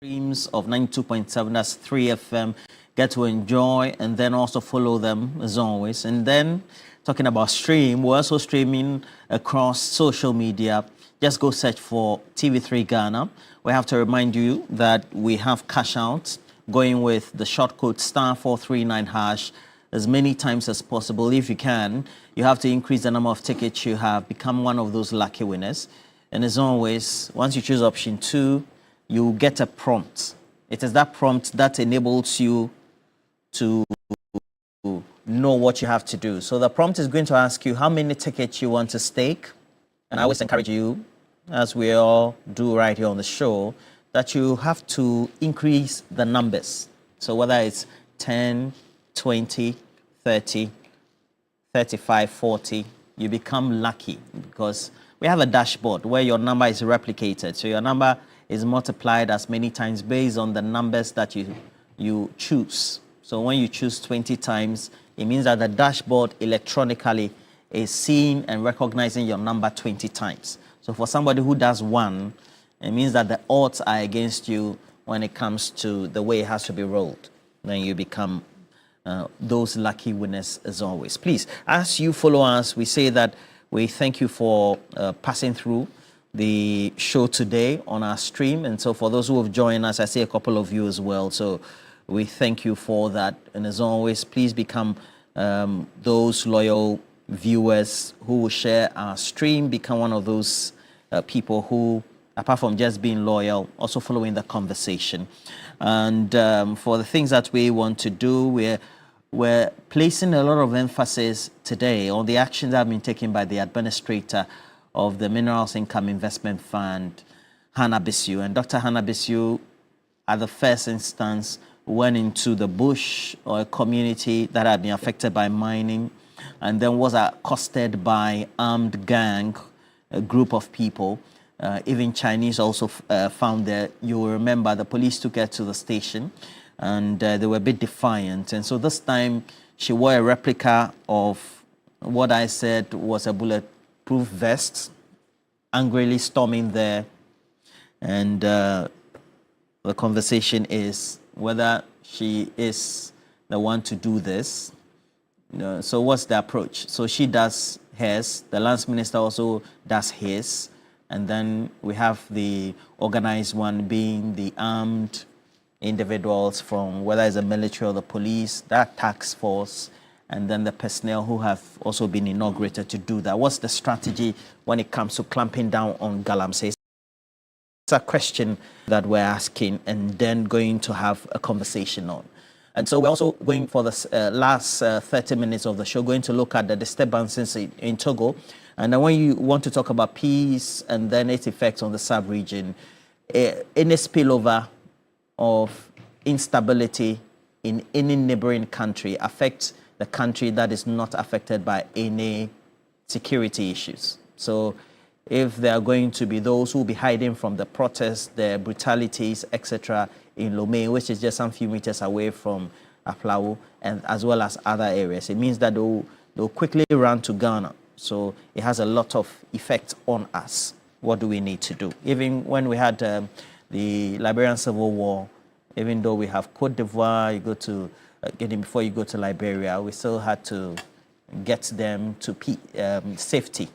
Streams of 92.7, that's 3FM, get to enjoy and then also follow them as always. And then talking about stream, we're also streaming across social media. Just go search for TV3 Ghana. We have to remind you that we have cash out going with the short code *439# as many times as possible. If you can, you have to increase the number of tickets you have, become one of those lucky winners. And as always, once you choose option 2, you get a prompt. It is that prompt that enables you to know what you have to do. So the prompt is going to ask you how many tickets you want to stake. And I always encourage you, as we all do right here on the show, that you have to increase the numbers. So whether it's 10, 20, 30, 35, 40, you become lucky because we have a dashboard where your number is replicated. So your number is multiplied as many times based on the numbers that you choose. So when you choose 20 times, it means that the dashboard electronically is seeing and recognizing your number 20 times. So for somebody who does 1, it means that the odds are against you when it comes to the way it has to be rolled. Then you become those lucky winners as always. Please, as you follow us, we say that we thank you for passing through the show today on our stream. And so for those who have joined us, I see a couple of you as well. So we thank you for that. And as always, please become those loyal viewers who will share our stream, become one of those people who, apart from just being loyal, also following the conversation. And for the things that we want to do, we're placing a lot of emphasis today on the actions that have been taken by the administrator of the Minerals Income Investment Fund, Hannah Bissue. And Dr. Hannah Bissue, at the first instance, went into the bush or a community that had been affected by mining and then was accosted by armed gang, a group of people. Even Chinese also found there. You will remember the police took her to the station and they were a bit defiant. And so this time she wore a replica of what I said was a bulletproof vest, angrily storming there. And the conversation is whether she is the one to do this. So what's the approach? So she does hers. The Lance Minister also does his. And then we have the organized one being the armed individuals from whether it's the military or the police, that task force, and then the personnel who have also been inaugurated to do that. What's the strategy when it comes to clamping down on Galamsey? It's a question that we're asking and then going to have a conversation on. And so we're also going for the last 30 minutes of the show, going to look at the disturbances in Togo. And then when you want to talk about peace and then its effects on the sub-region, any spillover of instability in any neighboring country affects the country that is not affected by any security issues. So if there are going to be those who will be hiding from the protests, the brutalities, etc., in Lomé, which is just some few meters away from Aflao, and as well as other areas, it means that they'll quickly run to Ghana. So it has a lot of effect on us. What do we need to do? Even when we had the Liberian Civil War, even though we have Cote d'Ivoire, you go to before you go to Liberia, we still had to get them to safety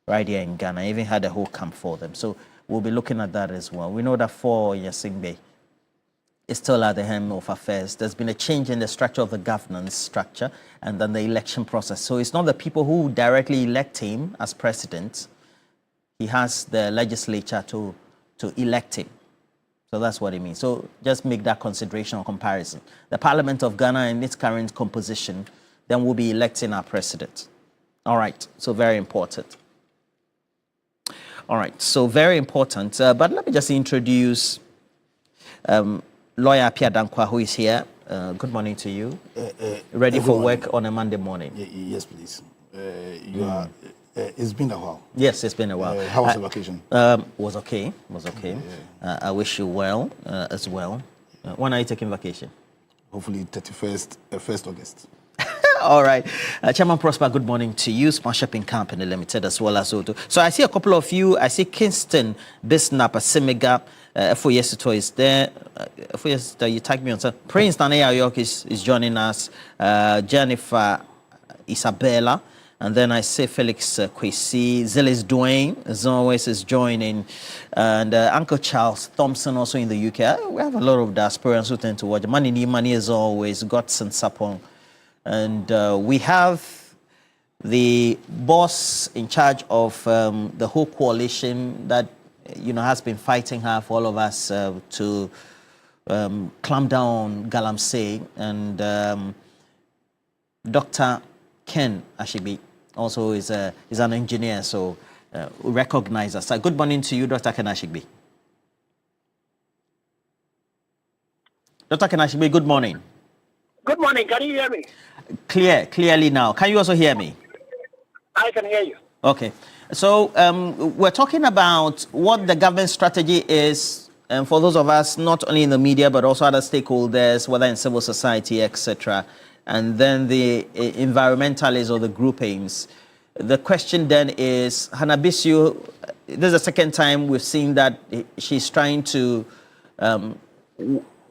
right here in Ghana. I even had a whole camp for them. So we'll be looking at that as well. We know that for Yasingbe is still at the helm of affairs. There's been a change in the structure of the governance structure and then the election process. So it's not the people who directly elect him as president. He has the legislature to elect him. So that's what it means. So just make that consideration or comparison. The Parliament of Ghana in its current composition then will be electing our president. All right, so very important. All right, so very important. But let me just introduce Lawyer Pierre Dankwa, who is here. Good morning to you. Ready for work on a Monday morning? Yes, please. It's been a while. Yes, it's been a while. How was the vacation? Was okay. Was okay. I wish you well as well. When are you taking vacation? Hopefully 1st August. All right. Chairman Prosper, good morning to you. Smart Shopping Company Limited as well as Odo. So I see a couple of you. I see Kingston, Bisnap, Simiga, F4 is there. F4 you tag me on. Prince Tanea York is joining us. Jennifer Isabella. And then I see Felix Kwesi, Zelis Dwayne, as always, is joining. And Uncle Charles Thompson also in the UK. We have a lot of diasporans who tend to watch. Money as always, Godson Sapong. And we have the boss in charge of the whole coalition that, has been fighting hard for all of us to clamp down on Galamsey. And Dr. Ken Ashigbe also is an engineer, so we recognize us. So good morning to you, Dr. Ken Ashigbe. Dr. Ken Ashigbe, good morning. Good morning. Can you hear me? Clearly now. Can you also hear me? I can hear you. Okay. So we're talking about what the government strategy is, and for those of us not only in the media but also other stakeholders, whether in civil society, etc., and then the environmentalists or the groupings. The question then is, Hannah-Bissue, this is the second time we've seen that she's trying to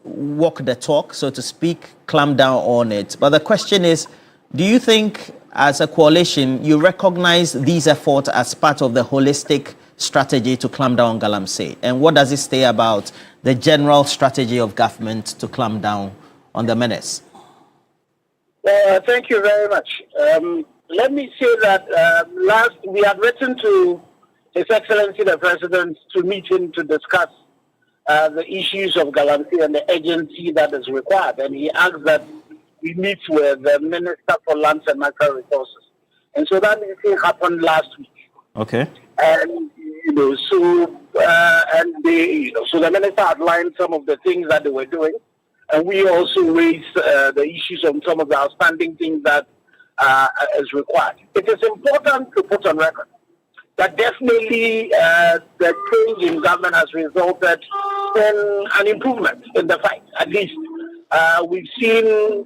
walk the talk, so to speak, clamp down on it. But the question is, do you think as a coalition, you recognize these efforts as part of the holistic strategy to clamp down on Galamsey? And what does it say about the general strategy of government to clamp down on the menace? Thank you very much. Let me say that last we had written to His Excellency the President to meet him to discuss the issues of Galamsey and the agency that is required. And he asked that we meet with the Minister for Lands and Natural Resources. And so that meeting happened last week. Okay. And, so the Minister outlined some of the things that they were doing. And we also raised the issues on some of the outstanding things that is required. It is important to put on record that definitely the change in government has resulted in an improvement in the fight. At least we've seen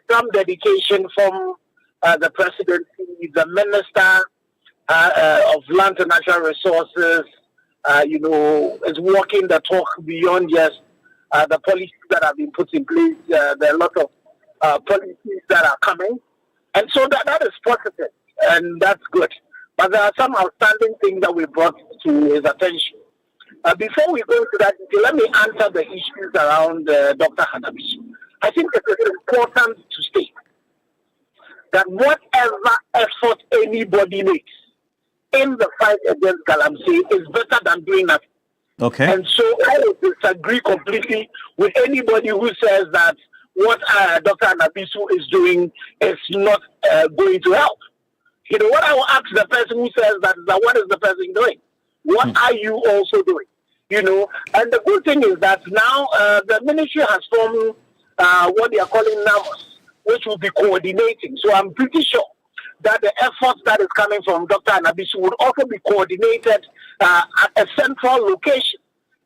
some dedication from the presidency, the Minister of Land and Natural Resources, is walking the talk beyond just the policies that have been put in place. There are a lot of policies that are coming. And so that is positive, and that's good. But there are some outstanding things that we brought to his attention. Before we go into that, let me answer the issues around Dr. Hannah-Bissue. I think it is important to state that whatever effort anybody makes in the fight against Galamsey is better than doing nothing. Okay. And so I would disagree completely with anybody who says that what Dr. Hannah-Bissue is doing is not going to help. What I will ask the person who says that what is the person doing? What are you also doing? And the good thing is that now the ministry has formed what they are calling NAMOS, which will be coordinating. So I'm pretty sure that the efforts that is coming from Dr. Hannah-Bissue would also be coordinated at a central location.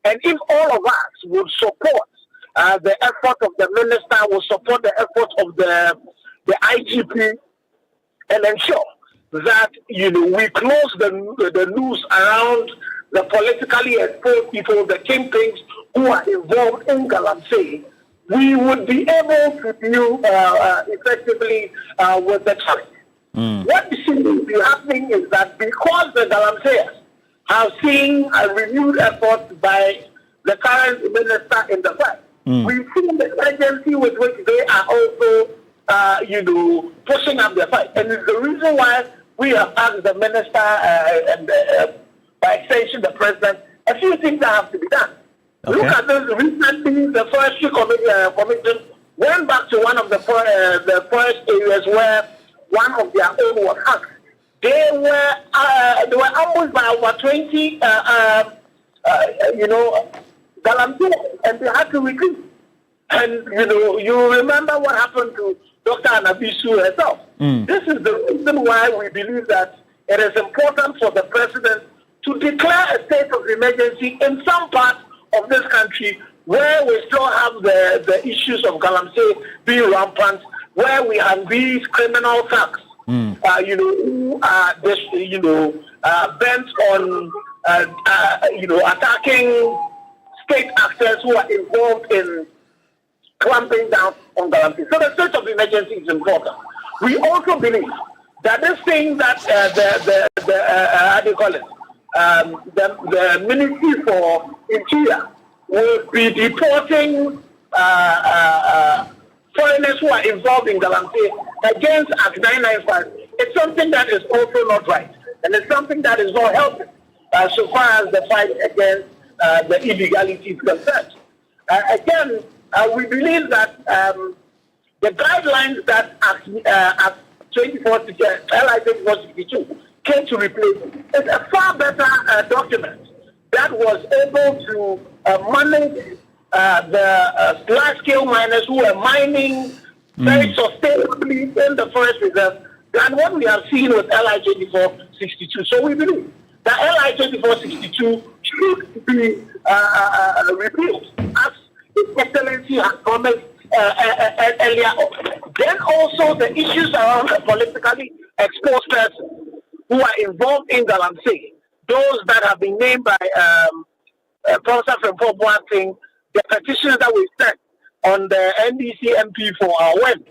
And if all of us would support the effort of the minister, will support the effort of the IGP, and ensure that we close the loose around the politically exposed people, the kingpins who are involved in Galamsey, we would be able to deal effectively with the challenge. What seems to be happening is that because the Galamseyers have seen a renewed effort by the current minister in the fight, we've seen the urgency with which they are also, pushing up the fight. And it's the reason why we have asked the minister and by extension the president a few things that have to be done. Okay. Look at this. Recently, the Forestry Commission went back to one of the forest areas where one of their own was hacked. They were ambushed by over 20, Galamsey, and they had to retreat. And, you remember what happened to Dr. Hannah-Bissue herself. This is the reason why we believe that it is important for the president to declare a state of emergency in some parts of this country where we still have the issues of Galamsey being rampant, where we have these criminal thugs, who are just, bent on, attacking state actors who are involved in clamping down on Galamsey. So the state of emergency is important. We also believe that this thing that the Ministry for Interior will be deporting foreigners who are involved in Galamsey against Act 995. It's something that is also not right, and it's something that is not helping so far as the fight against the illegality is concerned. Again, we believe that the guidelines that Act 2462 came to replace is a far better document that was able to manage the large-scale miners who are mining very sustainably in the forest reserve than what we have seen with LI 2462. So we believe that LI 2462 should be repealed, as His Excellency has promised earlier on. Then also the issues around the politically exposed persons who are involved in Galamsey, those that have been named by Professor Frimpong Boateng, the petitions that we sent on the NDC MP for our win,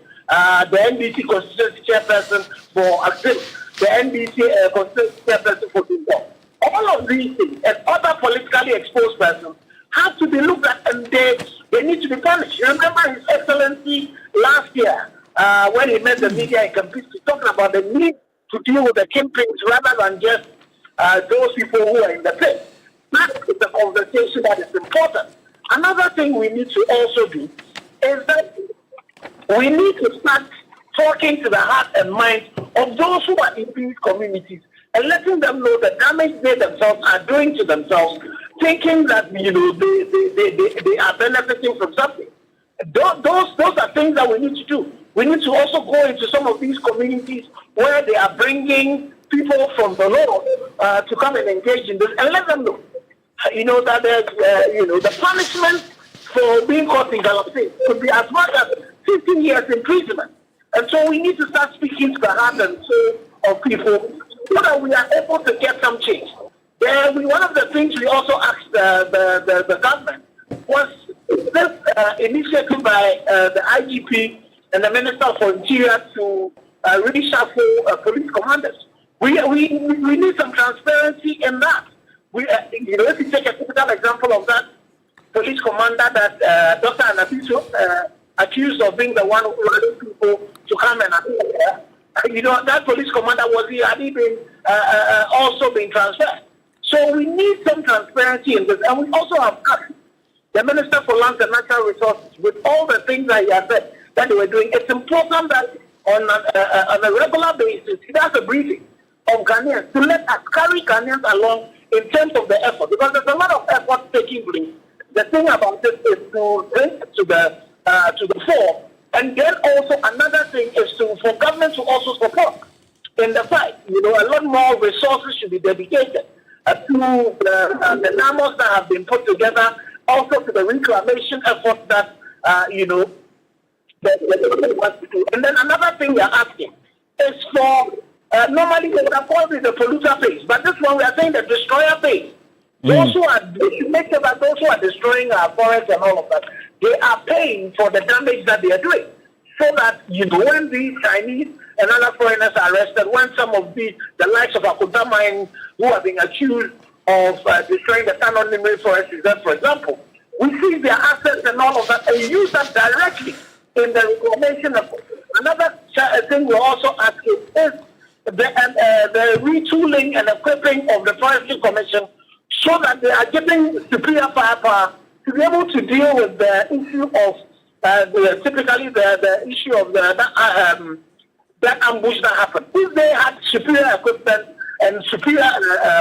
the NDC constituency chairperson for Axel, the NDC constituency chairperson for Dundalk. All of these things and other politically exposed persons have to be looked at, and they need to be punished. Remember His Excellency last year when he met the media in Kempisi talking about the need to deal with the kingpins rather than just those people who are in the pit. That is the conversation that is important. Another thing we need to also do is that we need to start talking to the heart and mind of those who are in these communities and letting them know the damage they themselves are doing to themselves, thinking that they are benefiting from something. Those are things that we need to do. We need to also go into some of these communities where they are bringing people from the north to come and engage in this and let them know, that the punishment for being caught in Galamsey could be as much as 15 years imprisonment. And so we need to start speaking to the heart and soul of people so that we are able to get some change. One of the things we also asked the government was this initiative by the IGP and the Minister for Interior to really shuffle police commanders. We need some transparency in that. If you take a typical example of that police commander that Dr. Anabiso accused of being the one who ordered people to come and appear, that police commander had even also been transferred. So we need some transparency in this, and we also have asked the Minister for Lands and Natural Resources, with all the things that he has said that they were doing. It's important that on a regular basis he does a briefing of Ghanaians to let us carry Ghanaians along in terms of the effort, because there's a lot of effort taking place. The thing about this is to bring it to the fore, and then also another thing is for government to also support in the fight. A lot more resources should be dedicated to the numbers that have been put together, also to the reclamation effort that the government wants to do. And then another thing we are asking is for normally they would have called it the polluter pays, but this one we are saying the destroyer pays. Those who are make sure that those who are destroying our forests and all of that, they are paying for the damage that they are doing. So that when these Chinese and other foreigners are arrested, when some of the likes of Akuta Mine who are being accused of destroying the Tanonimri Forest Reserve, for example, we see their assets and all of that and use that directly in the reclamation of. Another thing we're also asking is the retooling and equipping of the Forestry Commission so that they are getting superior firepower to be able to deal with the issue of typically the issue of that ambush that happened. If they had superior equipment and superior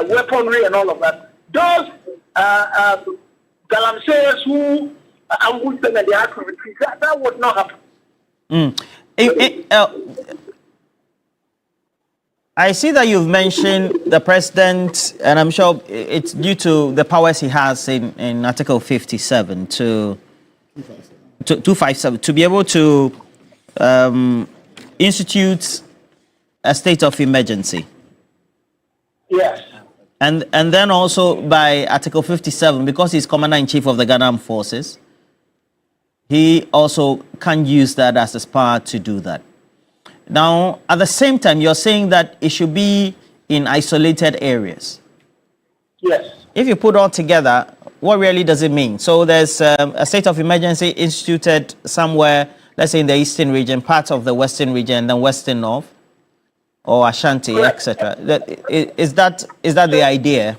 weaponry and all of that, those Galamseyers who ambushed them and they had to retreat, that would not happen. I see that you've mentioned the president, and I'm sure it's due to the powers he has in Article 57 257 to be able to institutes a state of emergency. Yes. And then also by Article 57, because he's Commander-in-Chief of the Ghana Armed Forces, he also can use that as his power to do that. Now, at the same time, you're saying that it should be in isolated areas. Yes. If you put all together, what really does it mean? So there's a state of emergency instituted somewhere, let's say in the eastern region, parts of the western region, then western north, or Ashanti, etc. Is that the idea?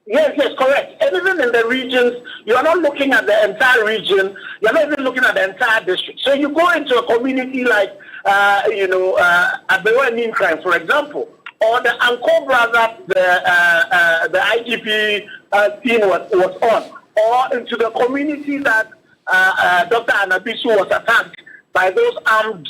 Yes, correct. And even in the regions, you are not looking at the entire region. You are not even looking at the entire district. So you go into a community like, Abewa Nimkrime, for example, or the Ankobra that the IGP team was on, or into the community that Dr. Anabisu was attacked by those armed,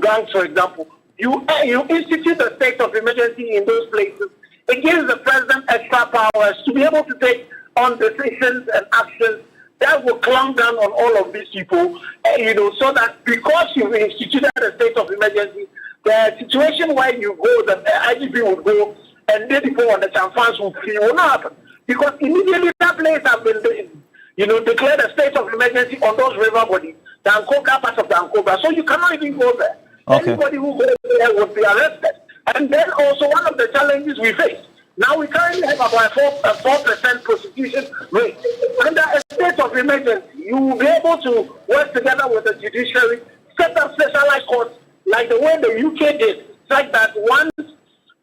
gangs, for example. You institute a state of emergency in those places. It gives the president extra powers to be able to take on decisions and actions that will clamp down on all of these people, so that because you've instituted a state of emergency, the situation where you go, the IGP would go, and the people on the Chamfans will flee, will not happen. Because immediately that place has been, declared a state of emergency on those river bodies, the Ankobra, part of the Ankobra. So you cannot even go there. Okay. Anybody who goes there would be arrested. And then also one of the challenges we face, now we currently have about a 4% prosecution rate. Under a state of emergency, you will be able to work together with the judiciary, set up specialized courts like the way the UK did, such that once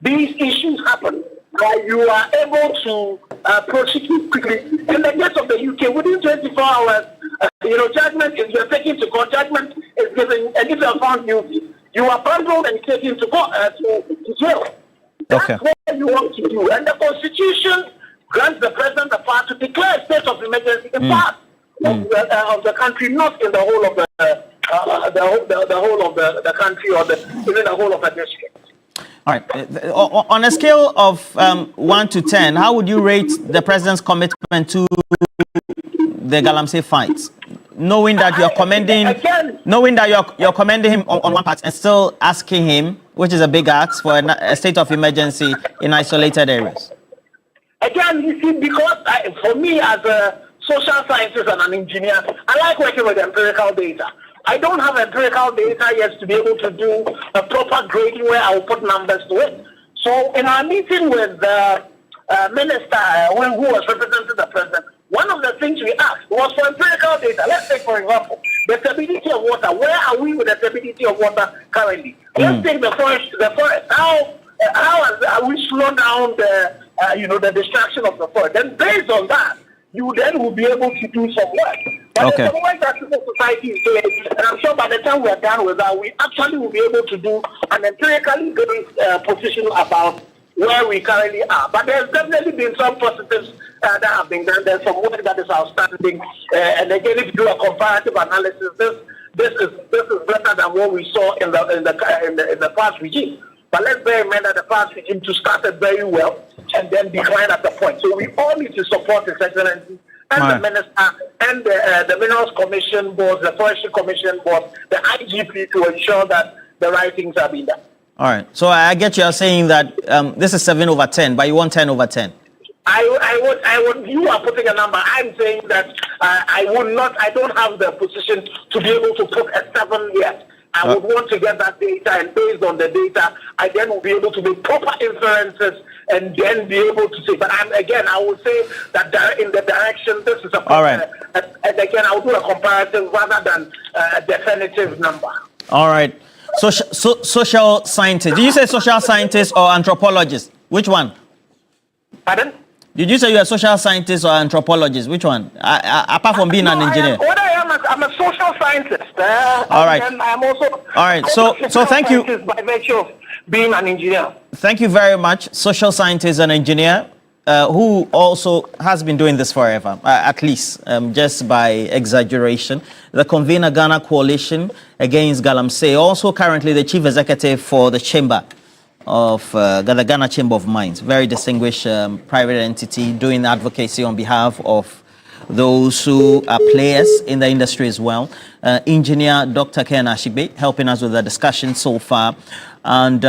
these issues happen, you are able to prosecute quickly. In the case of the UK, within 24 hours, judgment is you're taken to court, judgment is given, and if you are found guilty, you are bundled and taken to court, to jail. That's what you want to do. And the Constitution grants the president the power to declare a state of emergency in part of the country, not in the whole of the whole of the country or even the whole of the district. All right. On a scale of 1 to 10, how would you rate the president's commitment to the Galamsey fights? Knowing that you're commending, you're commending him on one part and still asking him, which is a big ask, for a state of emergency in isolated areas. Again, you see, because for me as a social scientist and an engineer, I like working with empirical data. I don't have empirical data yet to be able to do a proper grading where I will put numbers to it. So in our meeting with the minister who was representing the president, one of the things we asked was for empirical data. Let's take, for example, the stability of water. Where are we with the stability of water currently? Let's take the forest. How have we slowed down the destruction of the forest? Then based on that, you then will be able to do some work. But the work that civil society is doing, and I'm sure by the time we are done with that, we actually will be able to do an empirically based position about where we currently are. But there's definitely been some positives that have been done. There's some work that is outstanding. And again, if you do a comparative analysis, this is better than what we saw in the past regime. But let's bear in mind that the past regime too started very well and then declined at the point. So we all need to support His Excellency and the minister and the Minerals Commission Board, the Forestry Commission Board, the IGP to ensure that the right things are being done. All right. So I get you are saying that this is 7 over 10, but you want 10 over 10. I would. You are putting a number. I'm saying that I would not. I don't have the position to be able to put a 7 yet. I would want to get that data, and based on the data, I then will be able to make proper inferences and then be able to say. But I would say that in the direction this is a. All right. And again, I will do a comparative rather than a definitive number. All right. Social scientist. Did you say social scientist or anthropologist? Which one? Pardon? Did you say you're a social scientist or anthropologist? Which one? Apart from being an engineer. I'm a social scientist. All right. And I'm also. All right. So thank you. By virtue of being an engineer. Thank you very much, social scientist and engineer, who also has been doing this forever, at least, just by exaggeration. The convener Ghana Coalition Against Galamsey, also currently the chief executive for the Chamber of the Ghana Chamber of Mines, very distinguished private entity doing advocacy on behalf of those who are players in the industry as well. Engineer Dr. Ken Ashigbe helping us with the discussion so far. And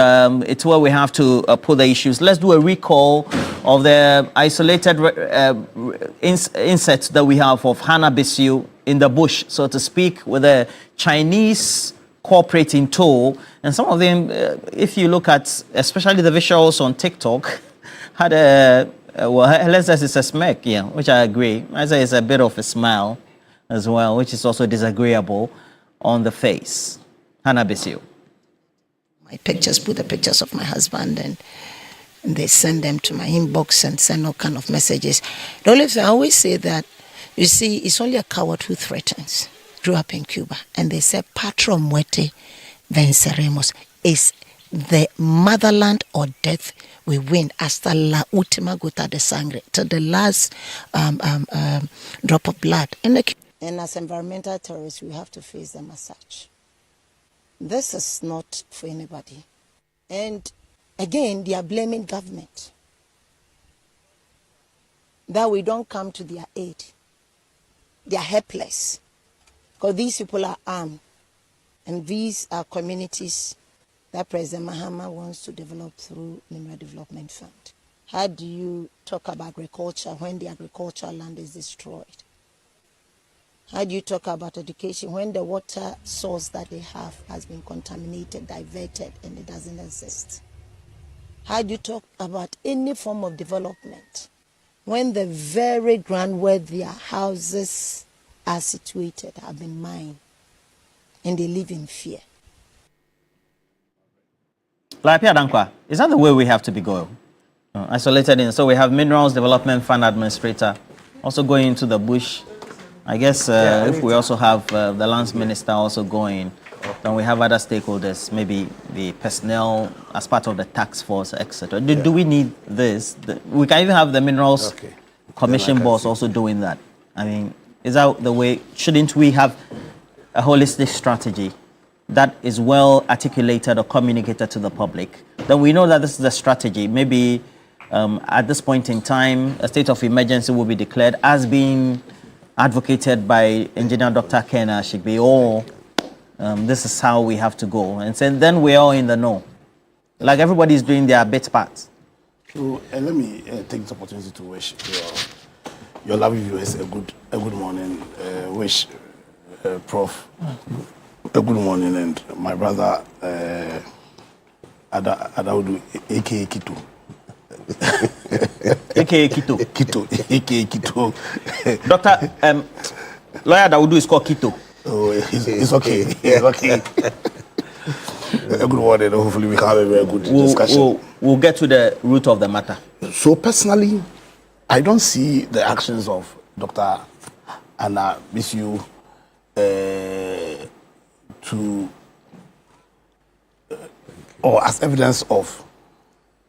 it's where we have to put the issues. Let's do a recall of the isolated insets that we have of Hannah Bissue in the bush, so to speak, with a Chinese corporate in tow. And some of them, if you look at, especially the visuals on TikTok, had let's say it's a smirk, yeah, which I agree. I say it's a bit of a smile as well, which is also disagreeable on the face. Hannah Bissue. My pictures, put the pictures of my husband, and they send them to my inbox and send all kind of messages. The only thing I always say that, you see, it's only a coward who threatens. Grew up in Cuba, and they say, "Patria muerte venceremos." Is the motherland or death we win hasta la última gota de sangre, to the last drop of blood. And as environmental terrorists, we have to face them as such. This is not for anybody. And again, they are blaming government that we don't come to their aid. They are helpless because these people are armed, and these are communities that President Mahama wants to develop through Mineral Development Fund. How do you talk about agriculture when the agricultural land is destroyed? How do you talk about education when the water source that they have has been contaminated, diverted, and it doesn't exist? How do you talk about any form of development when the very ground where their houses are situated have been mined and they live in fear? Lapia Dankwa, is that the way we have to be going? Isolated in. So we have Minerals Development Fund Administrator also going into the bush. I guess if we also have the Lands Minister also going, then we have other stakeholders, maybe the personnel as part of the task force, etc. Do we need this? We can even have the Minerals Commission boss also doing that. I mean, is that the way? Shouldn't we have a holistic strategy that is well articulated or communicated to the public? Then we know that this is the strategy. Maybe at this point in time, a state of emergency will be declared as being advocated by Engineer Dr. Ken Ashigbe, or this is how we have to go. And so then we're all in the know. Like everybody's doing their bit part. So let me take this opportunity to wish your lovely viewers a good morning. Wish Prof a good morning, and my brother Adaudu, aka Kito. AKA Kito. Kito, aka Kito. Dr. Lawyer Daudu is called Kito. Oh, it's okay. It's okay. A good morning. Hopefully, we have a very good discussion. We'll get to the root of the matter. So, personally, I don't see the actions of Dr. Hannah Bissue or as evidence of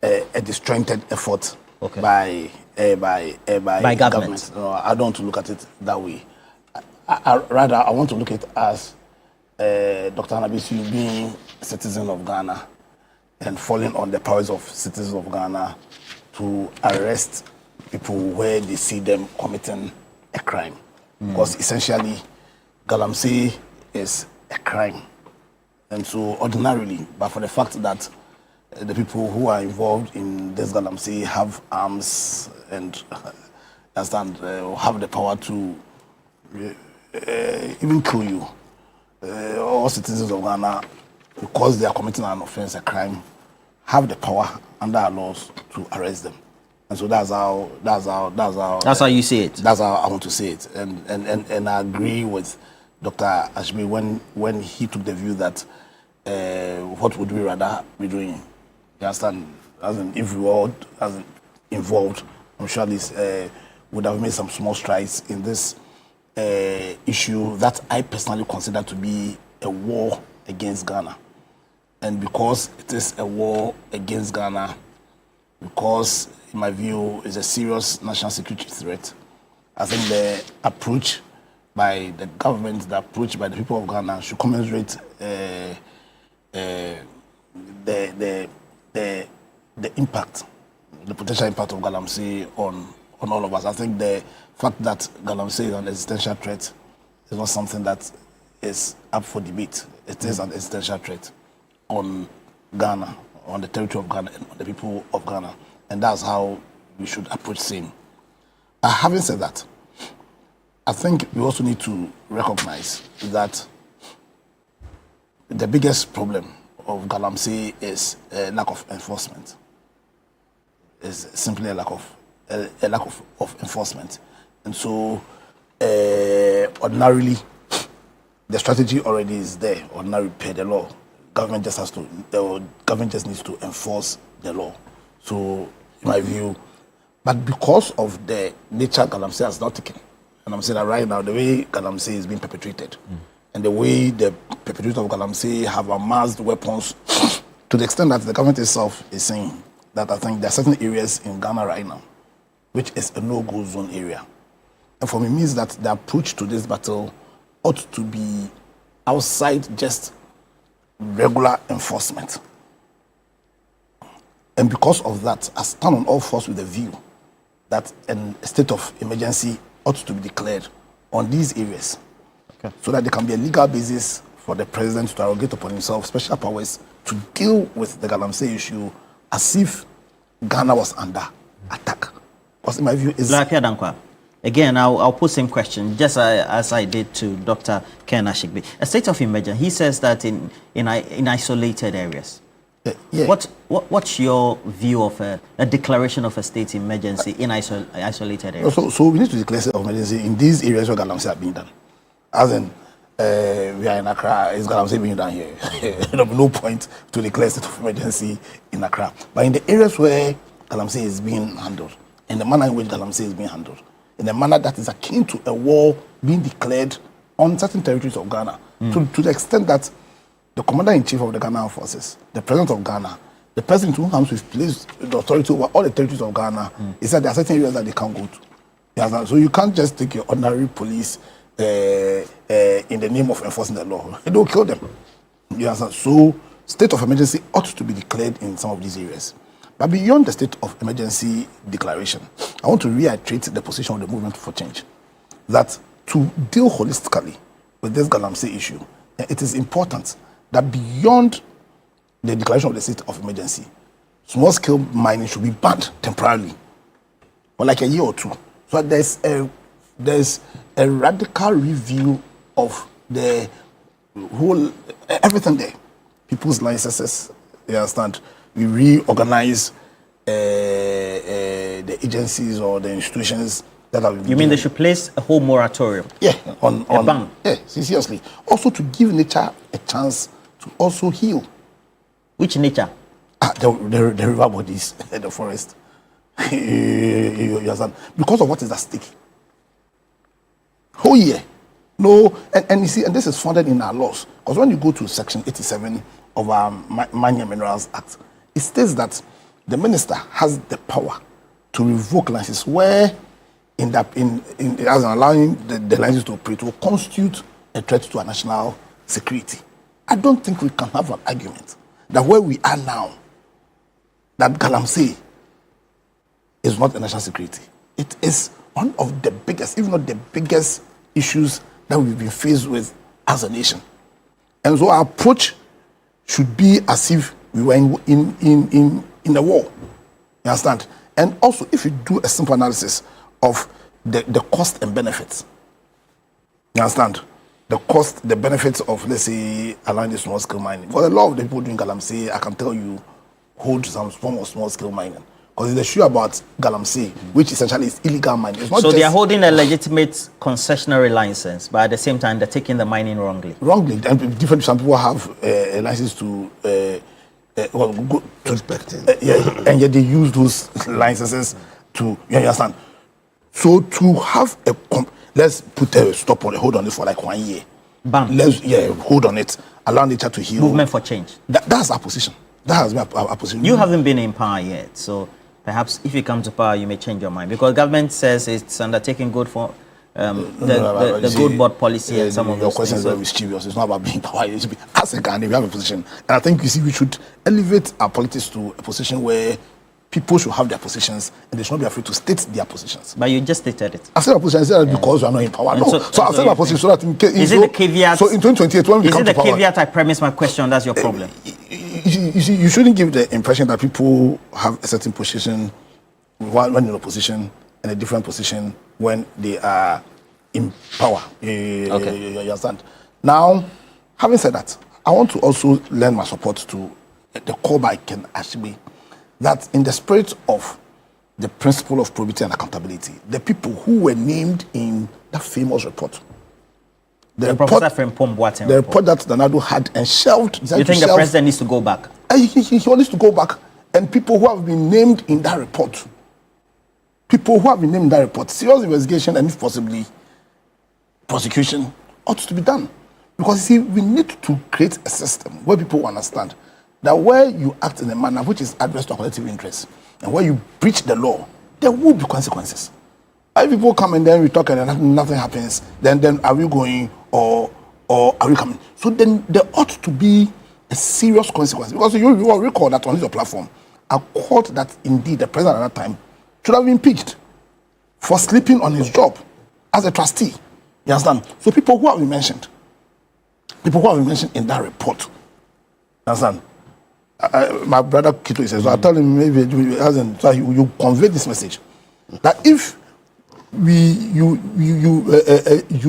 a disjointed effort by government. No, I don't want to look at it that way. Rather, I want to look at it as Dr. Hannah Bissue being a citizen of Ghana and falling on the powers of citizens of Ghana to arrest people where they see them committing a crime. Because essentially, Galamsey is a crime. And so ordinarily, but for the fact that the people who are involved in this Galamsey have arms and understand, have the power to even kill you, all citizens of Ghana, because they are committing an offense, a crime, have the power under our laws to arrest them. And so that's how you see it. That's how I want to say it. And I agree with Dr. Ashby when he took the view that what would we rather be doing? You understand? As in, if we were involved, I'm sure this would have made some small strides in this issue that I personally consider to be a war against Ghana. And because it is a war against Ghana, because in my view it's a serious national security threat, I think the approach by the government, the approach by the people of Ghana should commensurate the impact, the potential impact of Galamsey on on all of us. I think the fact that Galamsey is an existential threat is not something that is up for debate. It is an existential threat on Ghana, on the territory of Ghana, and on the people of Ghana. And that's how we should approach same. Having said that, I think we also need to recognize that the biggest problem of Galamsey is a lack of enforcement. It's simply a lack of enforcement. And so ordinarily, the strategy already is there, ordinarily per the law. Government just needs to enforce the law. So, in my view, but because of the nature Galamsey has not taken, and I'm saying that right now, the way Galamsey is being perpetrated, and the way the perpetrators of Galamsey have amassed weapons, to the extent that the government itself is saying that I think there are certain areas in Ghana right now, which is a no-go zone area. And for me, it means that the approach to this battle ought to be outside just regular enforcement. And because of that, I stand on all fours with the view that a state of emergency ought to be declared on these areas, so that there can be a legal basis for the president to arrogate upon himself special powers to deal with the Galamsey issue as if Ghana was under attack. Because in my view, is again, I'll put same question, just as I did to Dr. Ken Ashigbe. A state of emergency, he says that in isolated areas. Yeah. What's your view of a declaration of a state emergency in isolated areas? So we need to declare state of emergency in these areas where Galamsey are being done. As in, we are in Accra, is Galamsey being done here? There will be no point to declare state of emergency in Accra. But in the areas where Galamsey is being handled, in the manner in which Galamsey is being handled, in a manner that is akin to a war being declared on certain territories of Ghana, to the extent that the commander-in-chief of the Ghana Armed Forces, the president of Ghana, the president who comes with placed the authority over all the territories of Ghana, he said there are certain areas that they can't go to. Yes, so you can't just take your ordinary police in the name of enforcing the law. They don't kill them. Yes, so state of emergency ought to be declared in some of these areas. But beyond the state of emergency declaration, I want to reiterate the position of the Movement for Change, that to deal holistically with this Galamsey issue, it is important that beyond the declaration of the state of emergency, small-scale mining should be banned temporarily for like a year or two. So there's a radical review of the whole, everything there. People's licenses, you understand? We reorganize the agencies or the institutions that have been. You mean they should place a whole moratorium? Yeah, on a ban. Yeah, seriously. Also to give nature a chance to also heal. Which nature? The river bodies, the forest. You understand? Because of what is at stake. Whole year. No, and you see, and this is founded in our laws. Because when you go to Section 87 of our Mining and Minerals Act, it states that the minister has the power to revoke licenses where as allowing the license to operate will constitute a threat to our national security. I don't think we can have an argument that where we are now, that Galamsey is not a national security. It is one of the biggest, if not the biggest, issues that we've been faced with as a nation. And so our approach should be as if we were in a war. You understand? And also, if you do a simple analysis of the cost and benefits, you understand? The cost, the benefits of, let's say, allowing the small-scale mining. For a lot of the people doing Galamsey, I can tell you, hold some form of small-scale mining. Because it's the issue about Galamsey, which essentially is illegal mining. It's not so they are holding a legitimate concessionary license, but at the same time, they're taking the mining wrongly. Wrongly. And some people have a license to prospecting. And yet they use those licenses to, you understand? So to have let's put a stop on it, hold on it for like 1 year. Bam. Hold on it, allow nature to heal. Movement for change. That's our position. That has been our position. You haven't been in power yet, so perhaps if you come to power, you may change your mind. Because government says it's undertaking good for the good board policy and some of those things. Your question is very mischievous. It's not about being power. As a Ghanaian, we have a position. And I think, you see, we should elevate our politics to a position where people should have their positions and they should not be afraid to state their positions. But you just stated it. I said my position. I said that because we are not in power. And No. So I said my position so that in case. Is it the caveat? So in 2028, when we Is come it to the power, caveat I premise my question? That's your problem. you see, you shouldn't give the impression that people have a certain position when in opposition and a different position when they are in power. You understand? Now, having said that, I want to also lend my support to the call by Ken Ashby that in the spirit of the principle of probity and accountability, the people who were named in that famous report, The Professor Frimpong Boateng the report that Danado had and shelved. You think the president needs to go back? He needs to go back. And people who have been named in that report, serious investigation and if possibly prosecution ought to be done. Because you see, we need to create a system where people understand that where you act in a manner which is adverse to collective interests and where you breach the law, there will be consequences. If people come and then we talk and nothing happens, then are we going or are we coming? So then there ought to be a serious consequence. Because you will recall that on your platform, I called that indeed the president at that time should have been impeached for sleeping on his job as a trustee. You understand? So people who have been mentioned in that report, you understand? My brother Kito says, so I tell him maybe so you convey this message that if you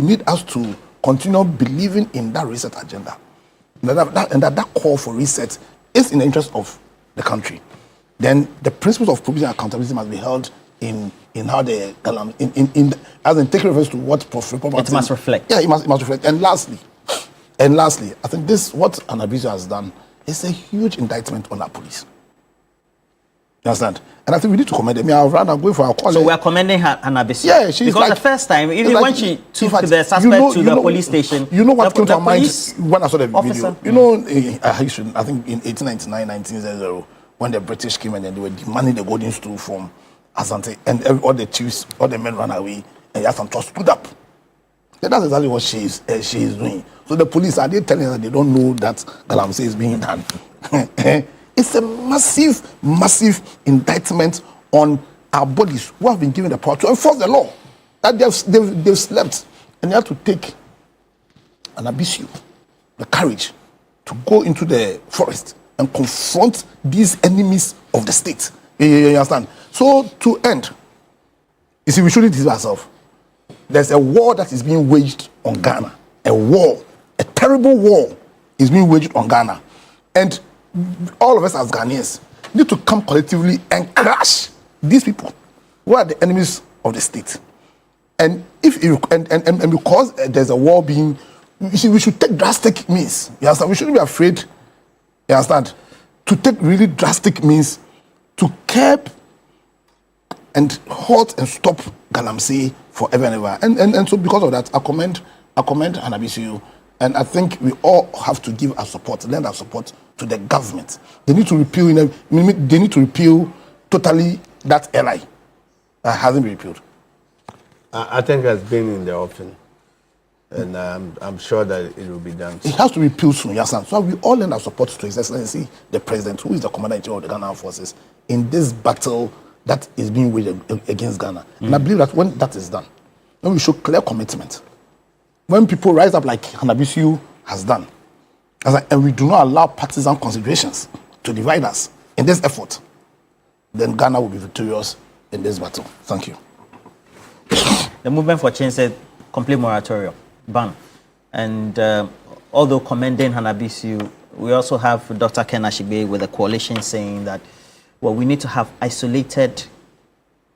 need us to continue believing in that reset agenda, and that call for reset is in the interest of the country, then the principles of probity and accountability must be held in how they as in taking reference to what Prof. It must reflect. Yeah, it must reflect. And lastly, I think this what Hannah-Bissue has done is a huge indictment on our police. You understand? And I think we need to commend them. I'd rather go for our call. So we are commending Hannah-Bissue. Yeah, she's because like, the first time, even like, when she took fact, the suspect to the police station, you know what came to our mind police when I saw the video. officer. You know, I think in 1899, 1900, when the British came and then they were demanding the golden stool from Asante, and all the chiefs, all the men ran away, and Asante stood up. So that's exactly what she is doing. So the police, are they telling us that they don't know that Galamsey is being done? It's a massive indictment on our bodies who have been given the power to enforce the law. That they've slept, and they have to take Hannah-Bissue the courage to go into the forest and confront these enemies of the state. You understand? So to end, you see, we shouldn't deceive ourselves. There's a war that is being waged on Ghana. A terrible war is being waged on Ghana. And all of us as Ghanaians need to come collectively and crush these people who are the enemies of the state. And and because there's a war being, you see, we should take drastic means. You understand? We shouldn't be afraid, you understand, to take really drastic means to curb and halt and stop Galamsey forever and ever. And so because of that, I commend Hannah-Bissue, and I think we all have to give our support, lend our support to the government. They need to repeal totally that LI that hasn't been repealed. I think has been in the offing, and I'm sure that it will be done. It has to repeal soon, yes, sir. So we all lend our support to His Excellency, the President, who is the Commander-in-Chief of the Ghana Armed Forces, in this battle that is being waged against Ghana. And I believe that when that is done, when we show clear commitment, when people rise up like Hannah-Bissue has done, and we do not allow partisan considerations to divide us in this effort, then Ghana will be victorious in this battle. Thank you. The Movement for Change said complete moratorium, ban. And although commending Hannah-Bissue, we also have Dr. Ken Ashigbe with a coalition saying that, well, we need to have isolated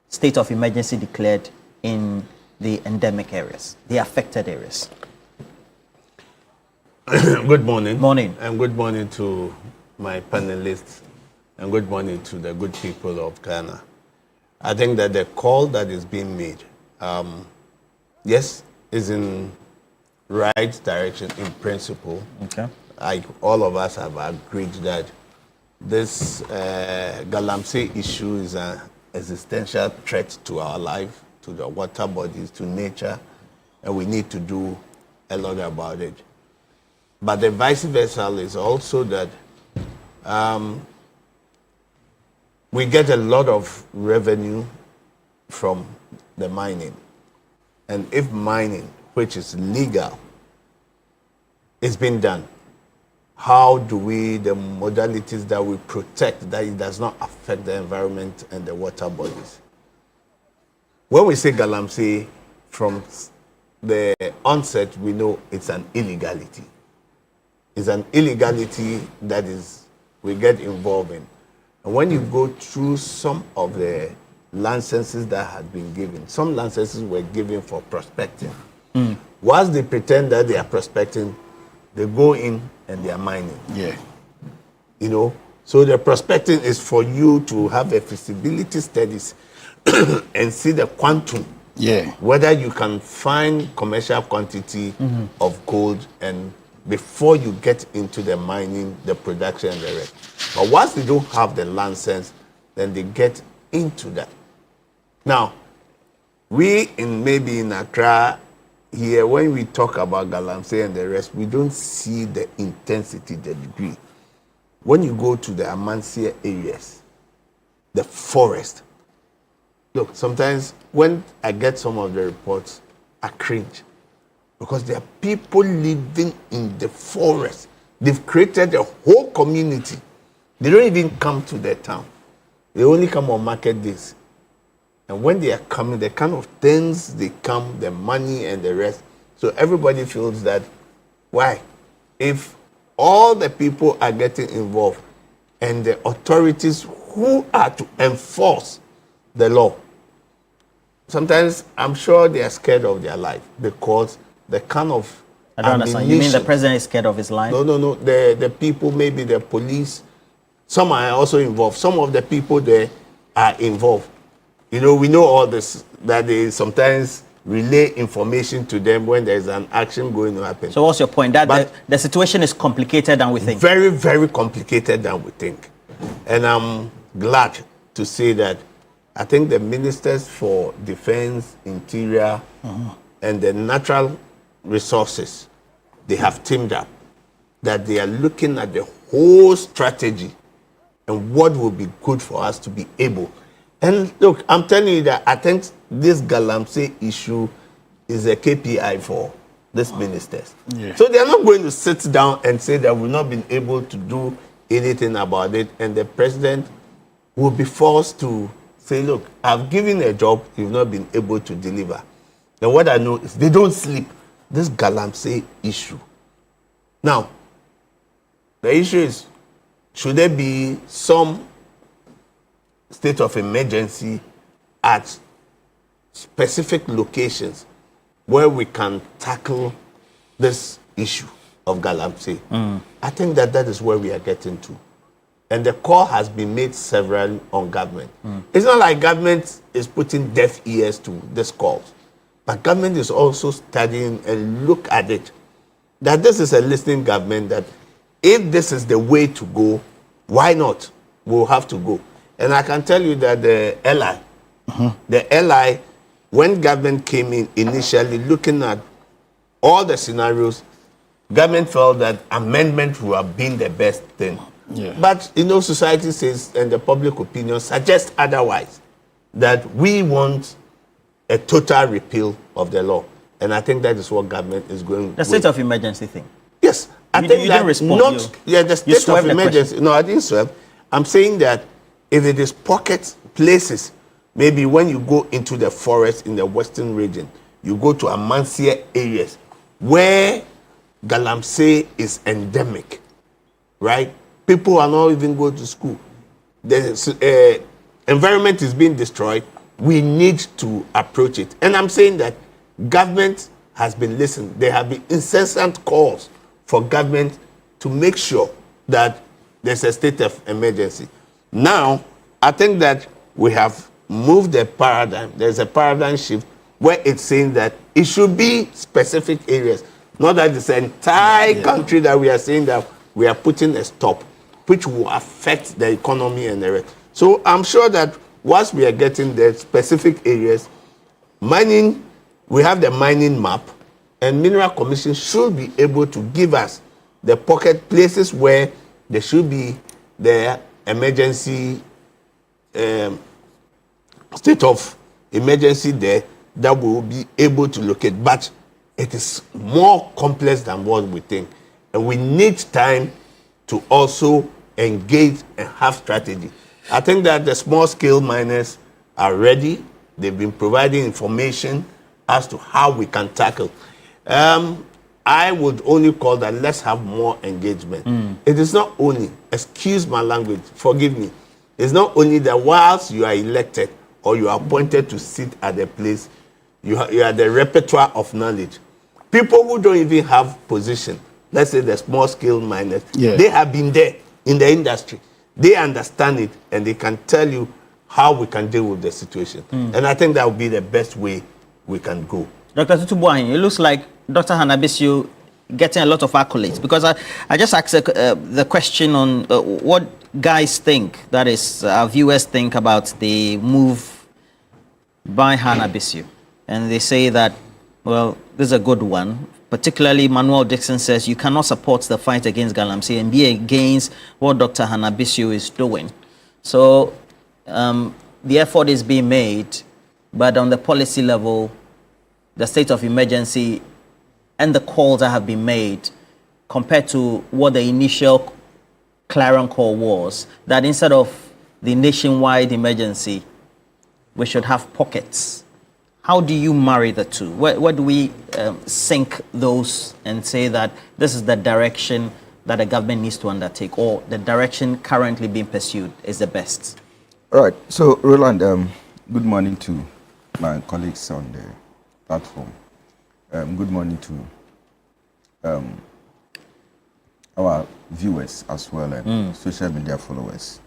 state of emergency declared in the endemic areas, the affected areas. Good morning. Morning. And good morning to my panelists, and good morning to the good people of Ghana. I think that the call that is being made, yes, is in right direction in principle. Okay. Like all of us have agreed that this Galamsey issue is an existential threat to our life, to the water bodies, to nature, and we need to do a lot about it. But the vice versa is also that we get a lot of revenue from the mining. And if mining, which is legal, is being done, how do we, the modalities that we protect, that it does not affect the environment and the water bodies? When we say Galamsey, from the onset, we know it's an illegality. It's an illegality that is, we get involved in. And when you go through some of the licenses that had been given, some licenses were given for prospecting. Whilst they pretend that they are prospecting, they go in and they are mining. Yeah. You know, so the prospecting is for you to have a feasibility studies and see the quantum. Yeah. Whether you can find commercial quantity of gold, and before you get into the mining, the production and the rest. But once they don't have the license, then they get into that. Now, we maybe in Accra here, when we talk about Galamsey and the rest, we don't see the intensity, the degree. When you go to the Amansia areas, the forest, look, sometimes when I get some of the reports, I cringe. Because there are people living in the forest. They've created a whole community. They don't even come to their town. They only come on market days. And when they are coming, the kind of things they come, the money and the rest. So everybody feels that, why? If all the people are getting involved and the authorities who are to enforce the law, sometimes I'm sure they are scared of their life because the kind of I don't understand. You mean the president is scared of his life? No. The people, maybe the police, some are also involved. Some of the people there are involved. You know, we know all this, that they sometimes relay information to them when there's an action going to happen. So what's your point? That the situation is complicated than we think? Very, very complicated than we think. And I'm glad to say that I think the ministers for defense, interior, and the natural resources, they have teamed up, that they are looking at the whole strategy and what will be good for us to be able. And look, I'm telling you that I think this Galamsey issue is a KPI for these ministers. Yeah. So they're not going to sit down and say that we've not been able to do anything about it, and the president will be forced to say, look, I've given a job, you've not been able to deliver. And what I know is they don't sleep. This Galamsey issue. Now, the issue is, should there be some state of emergency at specific locations where we can tackle this issue of Galamsey? I think that is where we are getting to. And the call has been made several on government. It's not like government is putting deaf ears to this call, but government is also studying and look at it. That this is a listening government, that if this is the way to go, why not? We'll have to go. And I can tell you that the LI, when government came in initially looking at all the scenarios, government felt that amendment would have been the best thing. Yeah. But, you know, society says, and the public opinion suggests otherwise, that we want a total repeal of the law. And I think that is what government is going The state of emergency thing. Yes. I You think didn't that respond. the state of swerved the emergency. No, I didn't swerve. I'm saying that if it is pocket places, maybe when you go into the forest in the western region, you go to Amansia areas where Galamsey is endemic, right? People are not even going to school. The environment is being destroyed. We need to approach it. And I'm saying that government has been listening. There have been incessant calls for government to make sure that there's a state of emergency. Now, I think that we have moved the paradigm. There's a paradigm shift where it's saying that it should be specific areas, not that it's the entire country that we are saying that we are putting a stop, which will affect the economy and the rest. So I'm sure that once we are getting the specific areas, mining, we have the mining map, and Mineral Commission should be able to give us the pocket places where there should be the emergency state of emergency there that we will be able to locate. But it is more complex than what we think. And we need time to also engage and have strategy. I think that the small-scale miners are ready. They've been providing information as to how we can tackle. I would only call that let's have more engagement. It is not only, excuse my language, forgive me, it's not only that whilst you are elected or you are appointed to sit at a place, you are the repertoire of knowledge. People who don't even have position, let's say the small-scale miners, they have been there in the industry. They understand it and they can tell you how we can deal with the situation. And I think that would be the best way we can go. Dr. Tutu Boahen, it looks like Dr. Hannah Bissue getting a lot of accolades, because I just asked the question on what guys think, that is, our viewers think about the move by Hannah Bissue. And they say that, well, this is a good one. Particularly, Manuel Dixon says you cannot support the fight against Galamsey and be against what Dr. Hannah Bissue is doing. So the effort is being made, but on the policy level, the state of emergency and the calls that have been made compared to what the initial clarion call was, that instead of the nationwide emergency, we should have pockets. How do you marry the two? Where do we sync those and say that this is the direction that the government needs to undertake, or the direction currently being pursued is the best? All right. So, Roland, good morning to my colleagues on the platform. Good morning to our viewers as well and social media followers.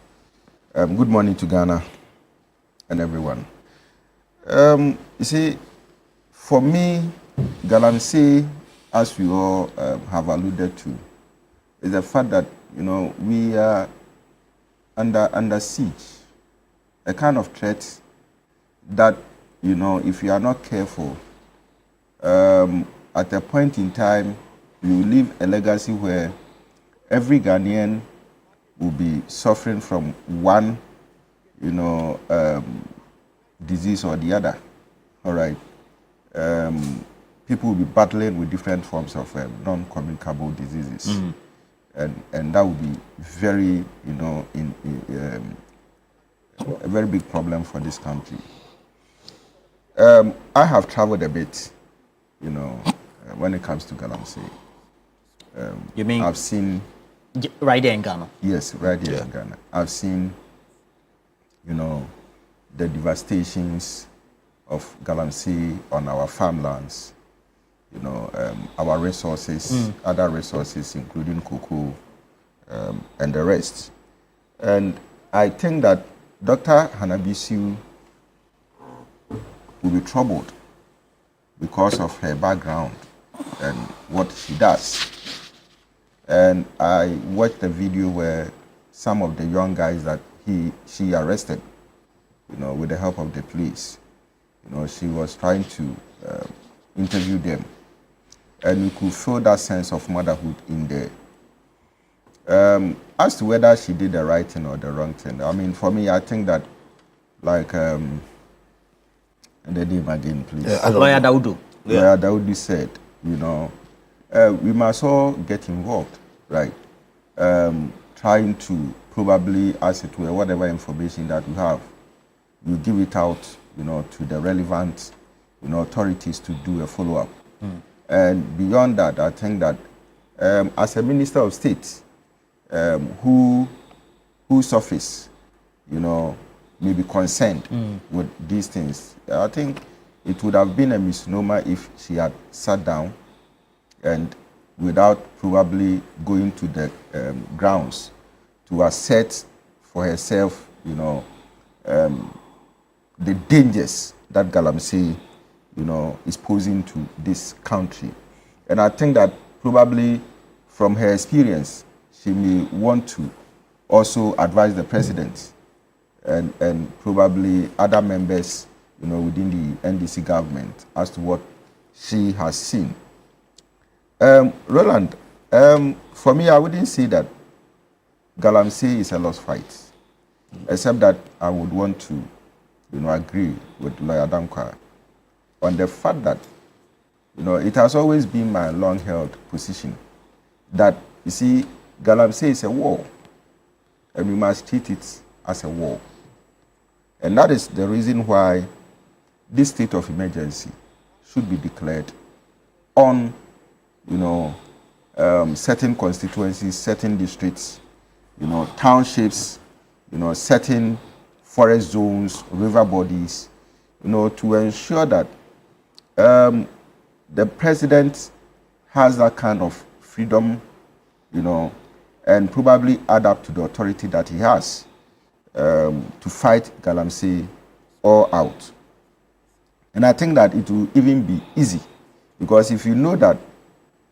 Good morning to Ghana and everyone. You see, for me, Galamsey, as we all have alluded to, is the fact that, you know, we are under siege, a kind of threat that, you know, if you are not careful, at a point in time, you leave a legacy where every Ghanaian will be suffering from one, you know, disease or the other. All right. People will be battling with different forms of non-communicable diseases, and that would be very, you know, a very big problem for this country. I have traveled a bit, you know, when it comes to Galamsey. You mean I've seen right there in Ghana? Yes, right here in Ghana. I've seen, you know, the devastations of Galamsey on our farmlands, you know, our resources, other resources, including cocoa and the rest. And I think that Dr. Hannah Bissue will be troubled because of her background and what she does. And I watched a video where some of the young guys that she arrested, you know, with the help of the police, you know, she was trying to interview them. And you could feel that sense of motherhood in there. As to whether she did the right thing or the wrong thing, I mean, for me, I think that, like, and the name again, please. Lawyer Daudu. Lawyer Daudu said, you know, we must all get involved, right? Trying to probably, as it were, whatever information that we have, we give it out, you know, to the relevant, you know, authorities to do a follow-up. And beyond that, I think that as a Minister of State, whose office, you know, may be concerned with these things, I think it would have been a misnomer if she had sat down and without probably going to the grounds to assert for herself, you know, the dangers that Galamsey, you know, is posing to this country. And I think that probably from her experience, she may want to also advise the president and probably other members, you know, within the NDC government as to what she has seen. Roland, for me, I wouldn't say that Galamsey is a lost fight. except that I would want to, agree with Lawyer Dankwa on the fact that, it has always been my long-held position that, you see, Galamsey is a war, and we must treat it as a war. And that is the reason why this state of emergency should be declared on, certain constituencies, certain districts, townships, certain forest zones, river bodies, to ensure that the president has that kind of freedom, and probably add up to the authority that he has to fight Galamsey all out. And I think that it will even be easy, because if you know that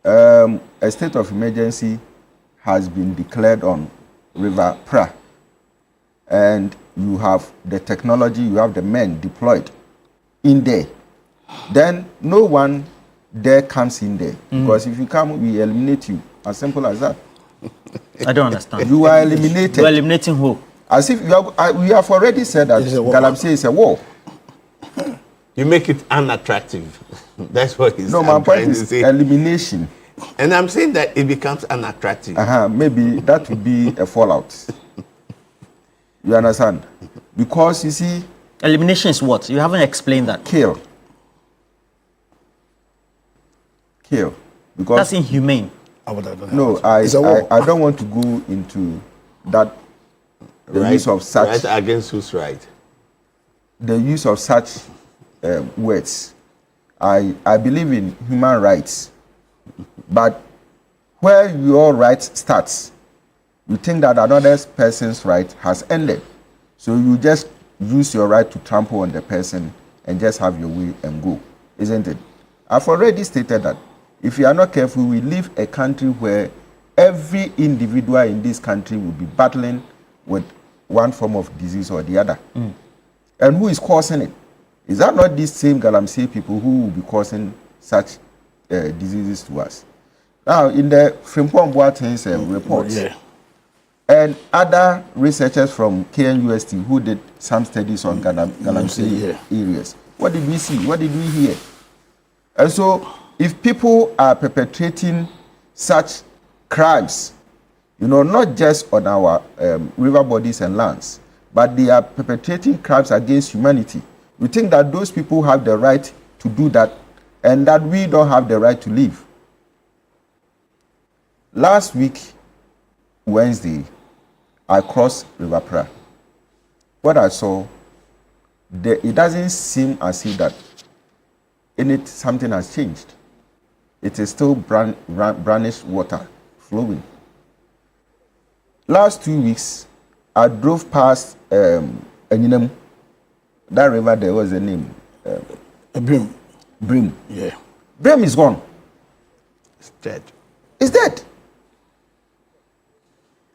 a state of emergency has been declared on River Pra, and you have the technology, you have the men deployed in there, then no one there comes in there. Because if you come, we eliminate you. As simple as that. I don't understand. You are eliminated. You are eliminating who? As if we have already said that Galamsey is a war. You make it unattractive. That's what he's No, my point is elimination. And I'm saying that it becomes unattractive. Maybe that would be a fallout. You understand? Because you see, Elimination is what? You haven't explained that. Kill. Because That's inhumane. no, I don't want to go into that. The Right, use of such right against whose right? the use of such words. I believe in human rights, but where your right starts, you think that another person's right has ended, so you just use your right to trample on the person and just have your way and go, isn't it? I've already stated that if you are not careful, we live a country where every individual in this country will be battling with one form of disease or the other. And who is causing it? Is that not these same Galamsey people who will be causing such diseases to us? Now, in the Frimpong Boateng's report, and other researchers from KNUST who did some studies on Galamsey areas, what did we see? What did we hear? And so, if people are perpetrating such crimes, not just on our river bodies and lands, but they are perpetrating crimes against humanity, we think that those people have the right to do that, and that we don't have the right to live. Last week, Wednesday, I crossed River Pra. What I saw, it doesn't seem as if that something has changed. It is still brownish water flowing. Last 2 weeks, I drove past Enyinam. That river there was a name. Brim. Yeah. Brim is gone. It's dead. It's dead.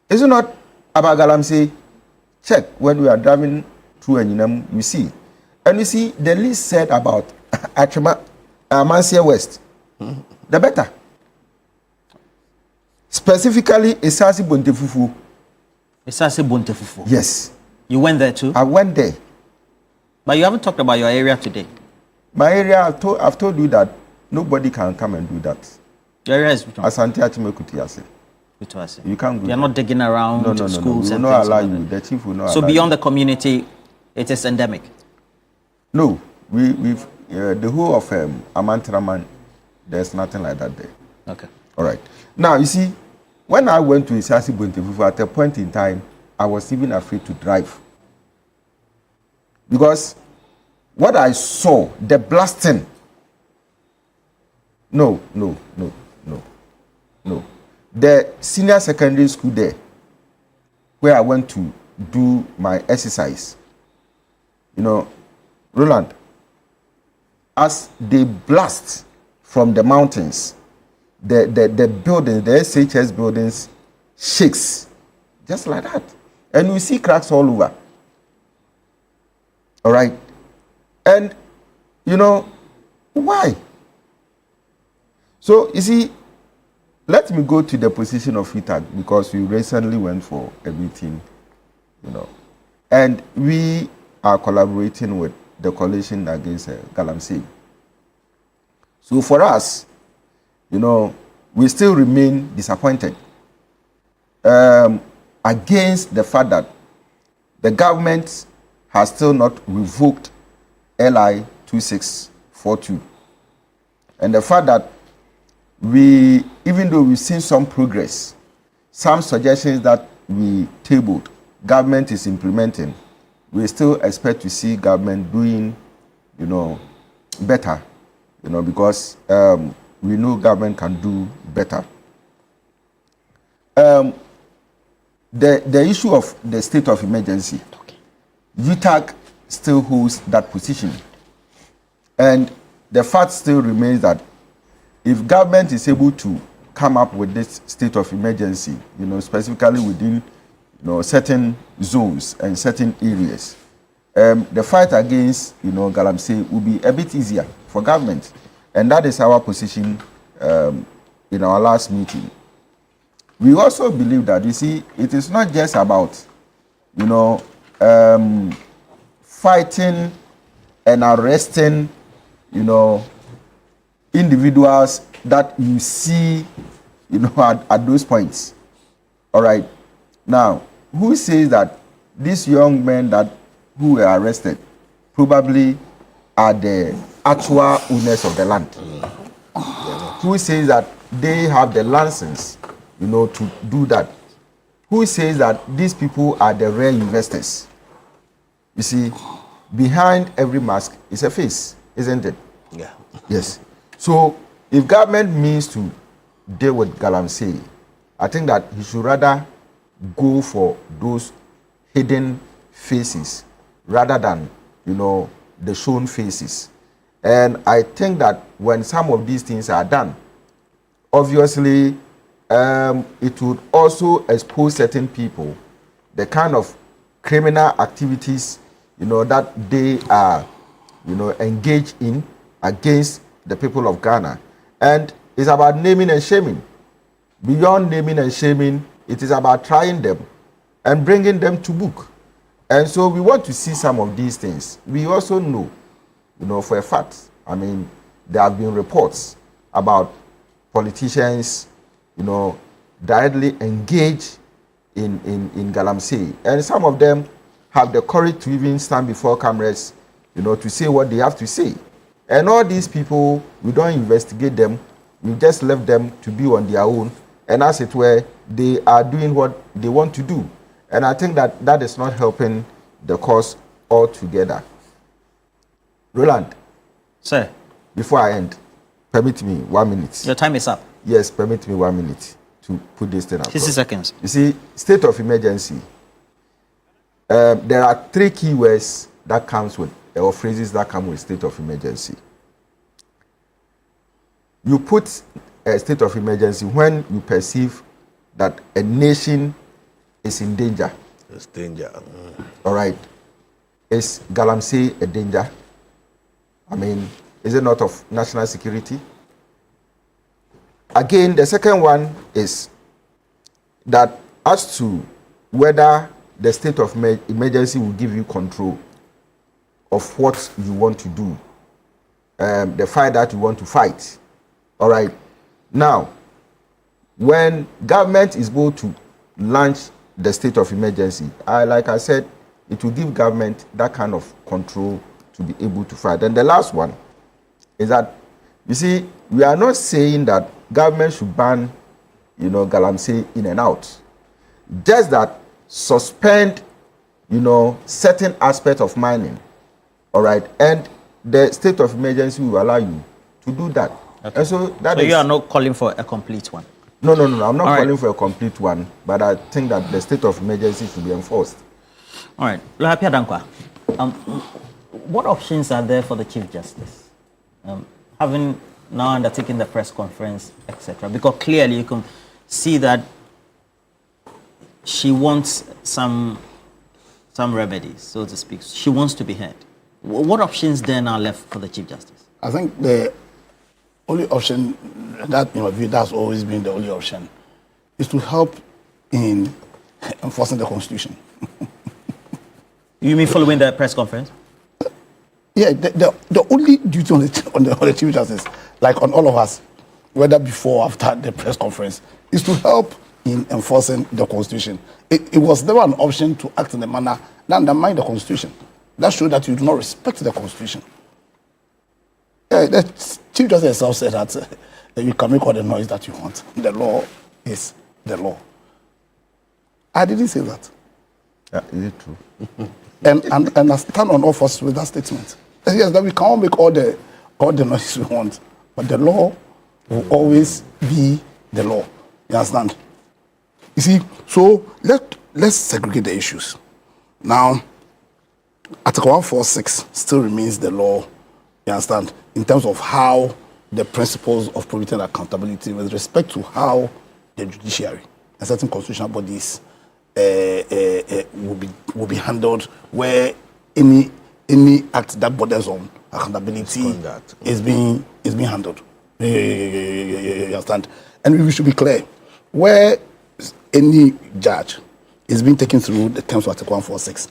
Is it not about Galamsey? Check when we are driving through Enyinam, you see. And you see, the list said about Amansia West. The better. Specifically, Esasi Bontefufu. Esasi Bontefufu. Yes. You went there too? I went there. But you haven't talked about your area today. My area, I've told you that nobody can come and do that. Your area is which one? Asante Achimekutiase. Kutuase. You can't do You're that. not digging around No. schools We and will not things allow like you. that. The chief will not So allow beyond you. the community, it is endemic. No, we've the whole of Amantraman, there's nothing like that there. Okay. All right. Now, you see, when I went to Esasi Bontefufu, at a point in time, I was even afraid to drive. Because what I saw, the blasting, no. The senior secondary school there, where I went to do my exercise, Roland, as they blast from the mountains, the buildings, the SHS buildings shakes, just like that. And you see cracks all over. All right? And, why? So, you see, let me go to the position of FITAG, because we recently went for a meeting, And we are collaborating with the coalition against Galamsey. So for us, we still remain disappointed against the fact that the government has still not revoked LI 2642. And the fact that even though we've seen some progress, some suggestions that we tabled, government is implementing, we still expect to see government doing, better, because we know government can do better. The issue of the state of emergency, UTAG still holds that position. And the fact still remains that if government is able to come up with this state of emergency, specifically within certain zones and certain areas, the fight against Galamsey will be a bit easier for government. And that is our position in our last meeting. We also believe that, it is not just about, fighting and arresting, individuals that you see, at those points. All right. Now, who says that these young men who were arrested probably are the actual owners of the land? Who says that they have the license, to do that? Who says that these people are the real investors? You see, behind every mask is a face, isn't it? Yeah. Yes. So if government means to deal with Galamsey, I think that he should rather go for those hidden faces rather than, the shown faces. And I think that when some of these things are done, obviously, it would also expose certain people, the kind of criminal activities, that they are, engaged in against the people of Ghana. And it's about naming and shaming. Beyond naming and shaming, it is about trying them and bringing them to book. And so we want to see some of these things. We also know, for a fact, there have been reports about politicians, directly engaged in Galamsey. And some of them have the courage to even stand before cameras, to say what they have to say. And all these people, we don't investigate them. We just left them to be on their own. And as it were, they are doing what they want to do. And I think that is not helping the cause altogether. Roland. Sir. Before I end, permit me 1 minute. Your time is up. Yes, permit me 1 minute to put this thing up. 60 seconds. You see, state of emergency. There are 3 keywords that comes with, or phrases that come with state of emergency. You put a state of emergency when you perceive that a nation is in danger. It's danger. All right. Is Galamsey a danger? Is it not of national security? Again, the second one is that as to whether the state of emergency will give you control of what you want to do, the fight that you want to fight. All right. Now, when government is able to launch the state of emergency, like I said, it will give government that kind of control to be able to fight. And the last one is that, you see, we are not saying that government should ban, Galamsey in and out. Just that suspend, certain aspects of mining. All right. And the state of emergency will allow you to do that. Okay. And so you are not calling for a complete one? No. I'm not calling for a complete one, but I think that the state of emergency should be enforced. All right. Lohapia Dankwa, what options are there for the Chief Justice? Having now undertaken the press conference, etc., because clearly you can see that she wants some remedies, so to speak. She wants to be heard. What options then are left for the Chief Justice? I think the only option that, that's always been the only option is to help in enforcing the Constitution. You mean following the press conference? Yeah, the only duty on the Chief Justice, like on all of us, whether before or after the press conference, is to help in enforcing the Constitution. It was never an option to act in a manner that undermine the Constitution. That showed that you do not respect the Constitution. The Chief Justice himself said that you can make all the noise that you want. The law is the law. I didn't say that. Is it true? And I stand on all fours with that statement. Yes, that we can't make all the noise we want, but the law will always be the law. You understand? You see, so let's segregate the issues. Now, Article 146 still remains the law. You understand? In terms of how the principles of probity and accountability with respect to how the judiciary and certain constitutional bodies will be handled, where any act that borders on accountability is being handled. You understand? And we should be clear, where any judge is being taken through the terms of Article 146,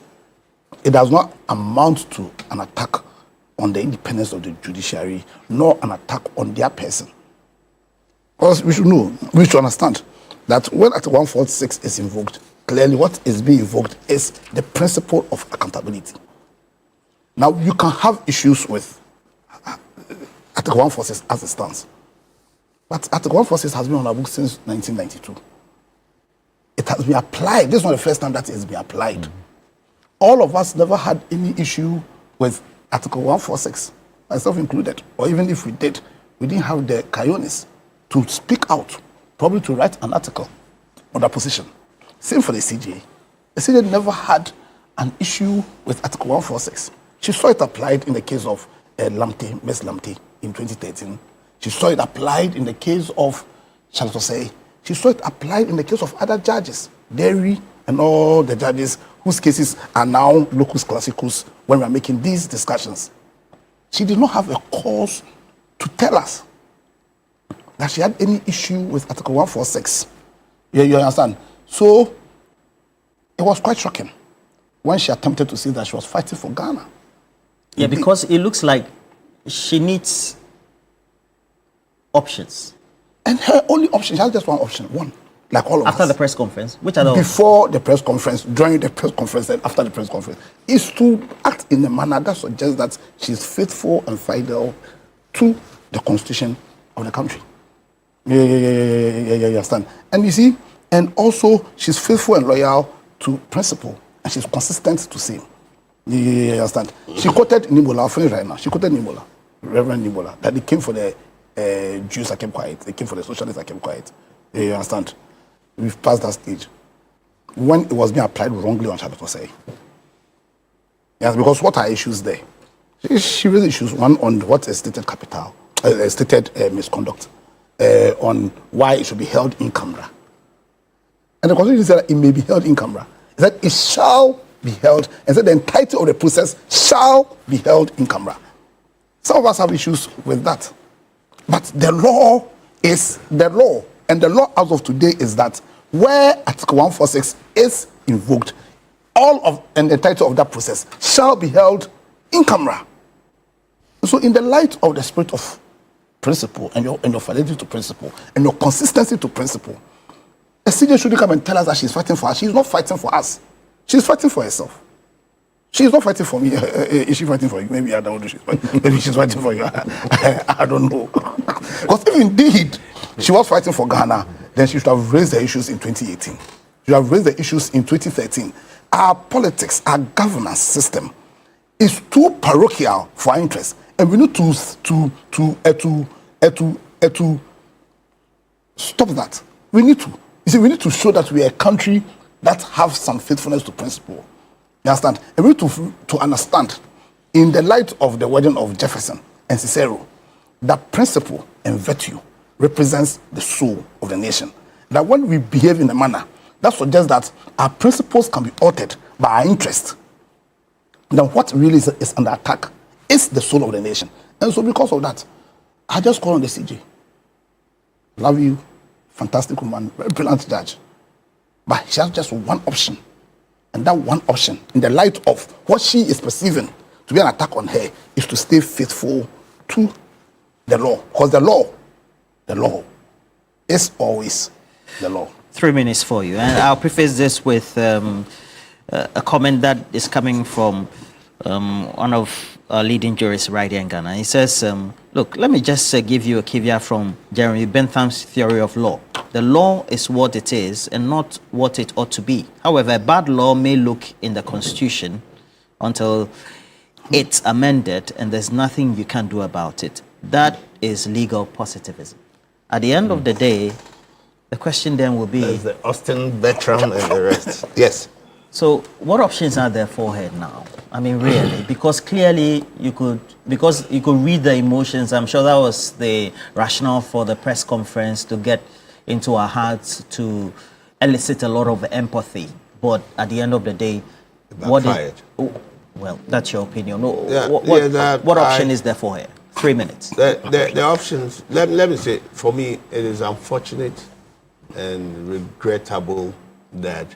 it does not amount to an attack on the independence of the judiciary, nor an attack on their person. Because we should understand that when Article 146 is invoked, clearly what is being invoked is the principle of accountability. Now, you can have issues with Article 146 as it stands, but Article 146 has been on our books since 1992. It has been applied. This is not the first time that it has been applied. All of us never had any issue with Article 146, myself included, or even if we did, we didn't have the cojones to speak out, probably to write an article on that position. Same for the CJA. The CJA never had an issue with Article 146. She saw it applied in the case of Lamte, Ms. Lamte in 2013. She saw it applied in the case of Charlotte Osei. She saw it applied in the case of other judges, Derry and all the judges whose cases are now locus classicus when we are making these discussions. She did not have a cause to tell us that she had any issue with Article 146. You understand? So it was quite shocking when she attempted to say that she was fighting for Ghana. Yeah, because it looks like she needs options. And her only option, she has just one option, like all of us. After the press conference, which are the before the press conference, during the press conference, and after the press conference, is to act in a manner that suggests that she's faithful and fidel to the constitution of the country. You understand? And you see, and also she's faithful and loyal to principle, and she's consistent to same. You understand? She quoted Nibola, I'll finish right now. She quoted Nibola, Reverend Nibola, that they came for the Jews, I kept quiet. They came for the socialists, I kept quiet. You understand? We've passed that stage. When it was being applied wrongly on Charlotte Osei. Yes, because what are issues there? She raised issues, one on what is stated capital, stated misconduct, on why it should be held in camera. And the Constitution said that it may be held in camera. It said it shall be held, and said the entirety of the process shall be held in camera. Some of us have issues with that. But the law is the law. And the law as of today is that where Article 146 is invoked, all of and the entirety of that process shall be held in camera. So in the light of the spirit of principle and your fidelity to principle and your consistency to principle, a CJ shouldn't come and tell us that she's fighting for us. She's not fighting for us. She's fighting for herself. She's not fighting for me. Is she fighting for you? Maybe I don't know. Maybe she's fighting for you. I don't know. Because if indeed she was fighting for Ghana, then she should have raised the issues in 2018. She should have raised the issues in 2013. Our politics, our governance system is too parochial for our interests. And we need to stop that. We need to. You see, we need to show that we are a country that have some faithfulness to principle. You understand? And we need to understand, in the light of the wedding of Jefferson and Cicero, that principle and virtue represents the soul of the nation. That when we behave in a manner that suggests that our principles can be altered by our interest, then what really is under attack is the soul of the nation. And so because of that, I just call on the CJ. Love you, fantastic woman, very brilliant judge. But she has just one option. And that one option, in the light of what she is perceiving to be an attack on her, is to stay faithful to the law. Because the law is always the law. 3 minutes for you. And I'll preface this with a comment that is coming from one of our leading jurists right here in Ghana. He says, look, let me just give you a caveat from Jeremy Bentham's theory of law. The law is what it is and not what it ought to be. However, a bad law may look in the Constitution until it's amended and there's nothing you can do about it. That is legal positivism. At the end of the day, the question then will be... There's the Austin, Bertram, and the rest. Yes. So what options are there for her now? I mean, really, because clearly you could read the emotions. I'm sure that was the rationale for the press conference, to get into our hearts, to elicit a lot of empathy. But at the end of the day, well, that's your opinion. What option is there for her? 3 minutes. The options, let me say, for me, it is unfortunate and regrettable that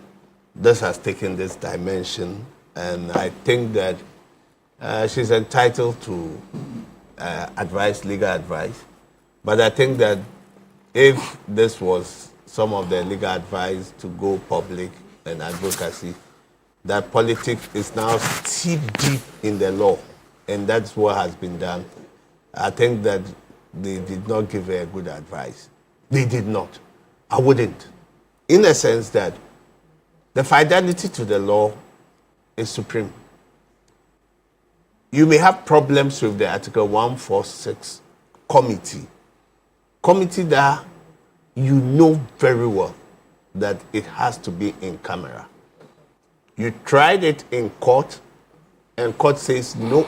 this has taken this dimension, and I think that she's entitled to legal advice. But I think that if this was some of the legal advice to go public and advocacy, that politics is now deep in the law, and that's what has been done. I think that they did not give her good advice. They did not. I wouldn't. In the sense that the fidelity to the law is supreme. You may have problems with the Article 146 committee that you know very well that it has to be in camera. You tried it in court, and court says no.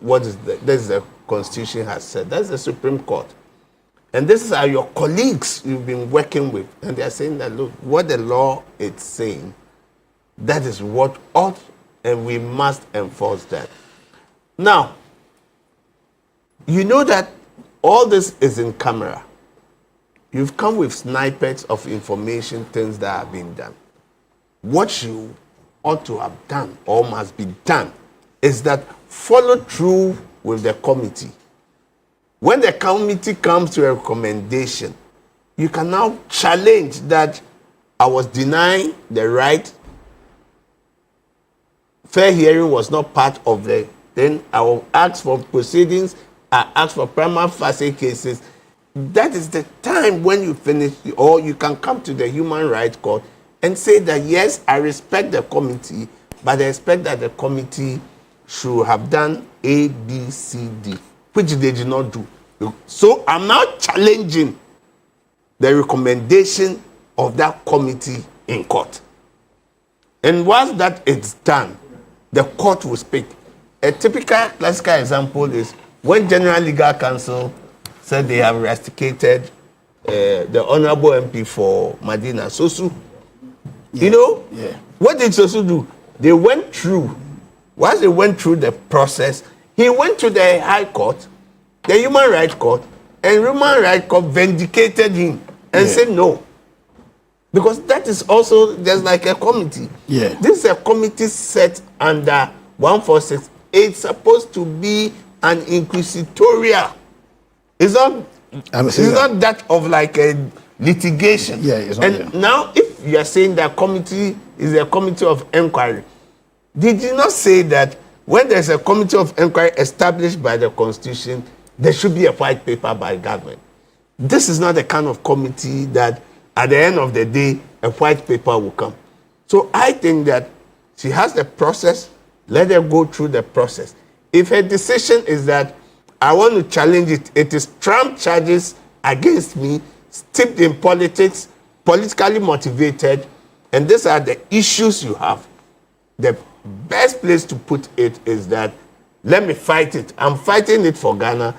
This is the Constitution has said. That's the Supreme Court. And this is how your colleagues you've been working with, and they're saying that, look, what the law is saying, that is what ought, and we must enforce that. Now, you know that all this is in camera. You've come with snippets of information, things that have been done. What you ought to have done, or must be done, is that follow through with the committee. When the committee comes to a recommendation, you can now challenge that I was denying the right. Fair hearing was not part of the thing. I will ask for proceedings. I ask for prima facie cases. That is the time when you finish, or you can come to the Human Rights Court and say that, yes, I respect the committee, but I expect that the committee should have done A, B, C, D, which they did not do. So I'm now challenging the recommendation of that committee in court. And once that is done, the court will speak. A typical classical example is when General Legal Counsel said they have rusticated the Honorable MP for Madina, Sosu. Yeah. You know? Yeah. What did Sosu do? They went through. Once they went through the process, he went to the High Court, the Human Rights Court, and Human Rights Court vindicated him and said no. Because that is also just like a committee. Yeah. This is a committee set under 146. It's supposed to be an inquisitorial. It's not that of like a litigation. Yeah, it's not. And now, if you are saying that committee is a committee of inquiry, did you not say that when there's a committee of inquiry established by the Constitution, there should be a white paper by government? This is not the kind of committee that at the end of the day, a white paper will come. So I think that she has the process. Let her go through the process. If her decision is that I want to challenge it, it is Trump charges against me, steeped in politics, politically motivated, and these are the issues you have. The best place to put it is that, let me fight it. I'm fighting it for Ghana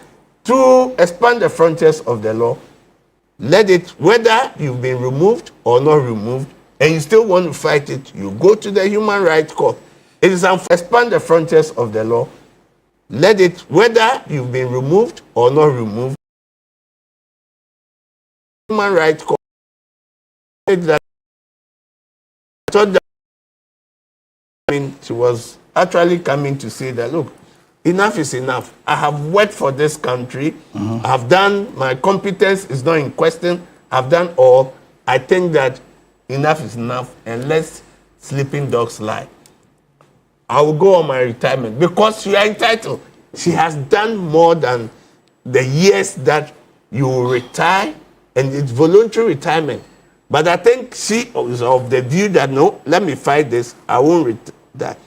to expand the frontiers of the law. Let it, whether you've been removed or not removed, and you still want to fight it, you go to the Human Rights Court. It is expand the frontiers of the law. Let it, whether you've been removed or not removed, Human Rights Court. she was actually coming to say that, look, enough is enough. I have worked for this country. I've done, my competence is not in question. I've done all. I think that enough is enough, and let sleeping dogs lie. I will go on my retirement because you are entitled. She has done more than the years that you will retire, and it's voluntary retirement. But I think she is of the view that, no, let me fight this. I won't retire.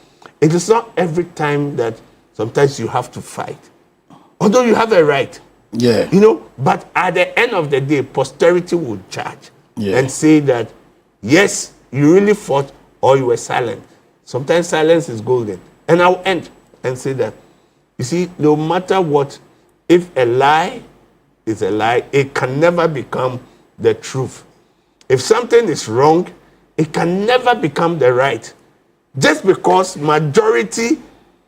It is not every time that sometimes you have to fight. Although you have a right. Yeah. You know, but at the end of the day, posterity will judge and say that, yes, you really fought or you were silent. Sometimes silence is golden. And I'll end and say that, you see, no matter what, if a lie is a lie, it can never become the truth. If something is wrong, it can never become the right. Just because majority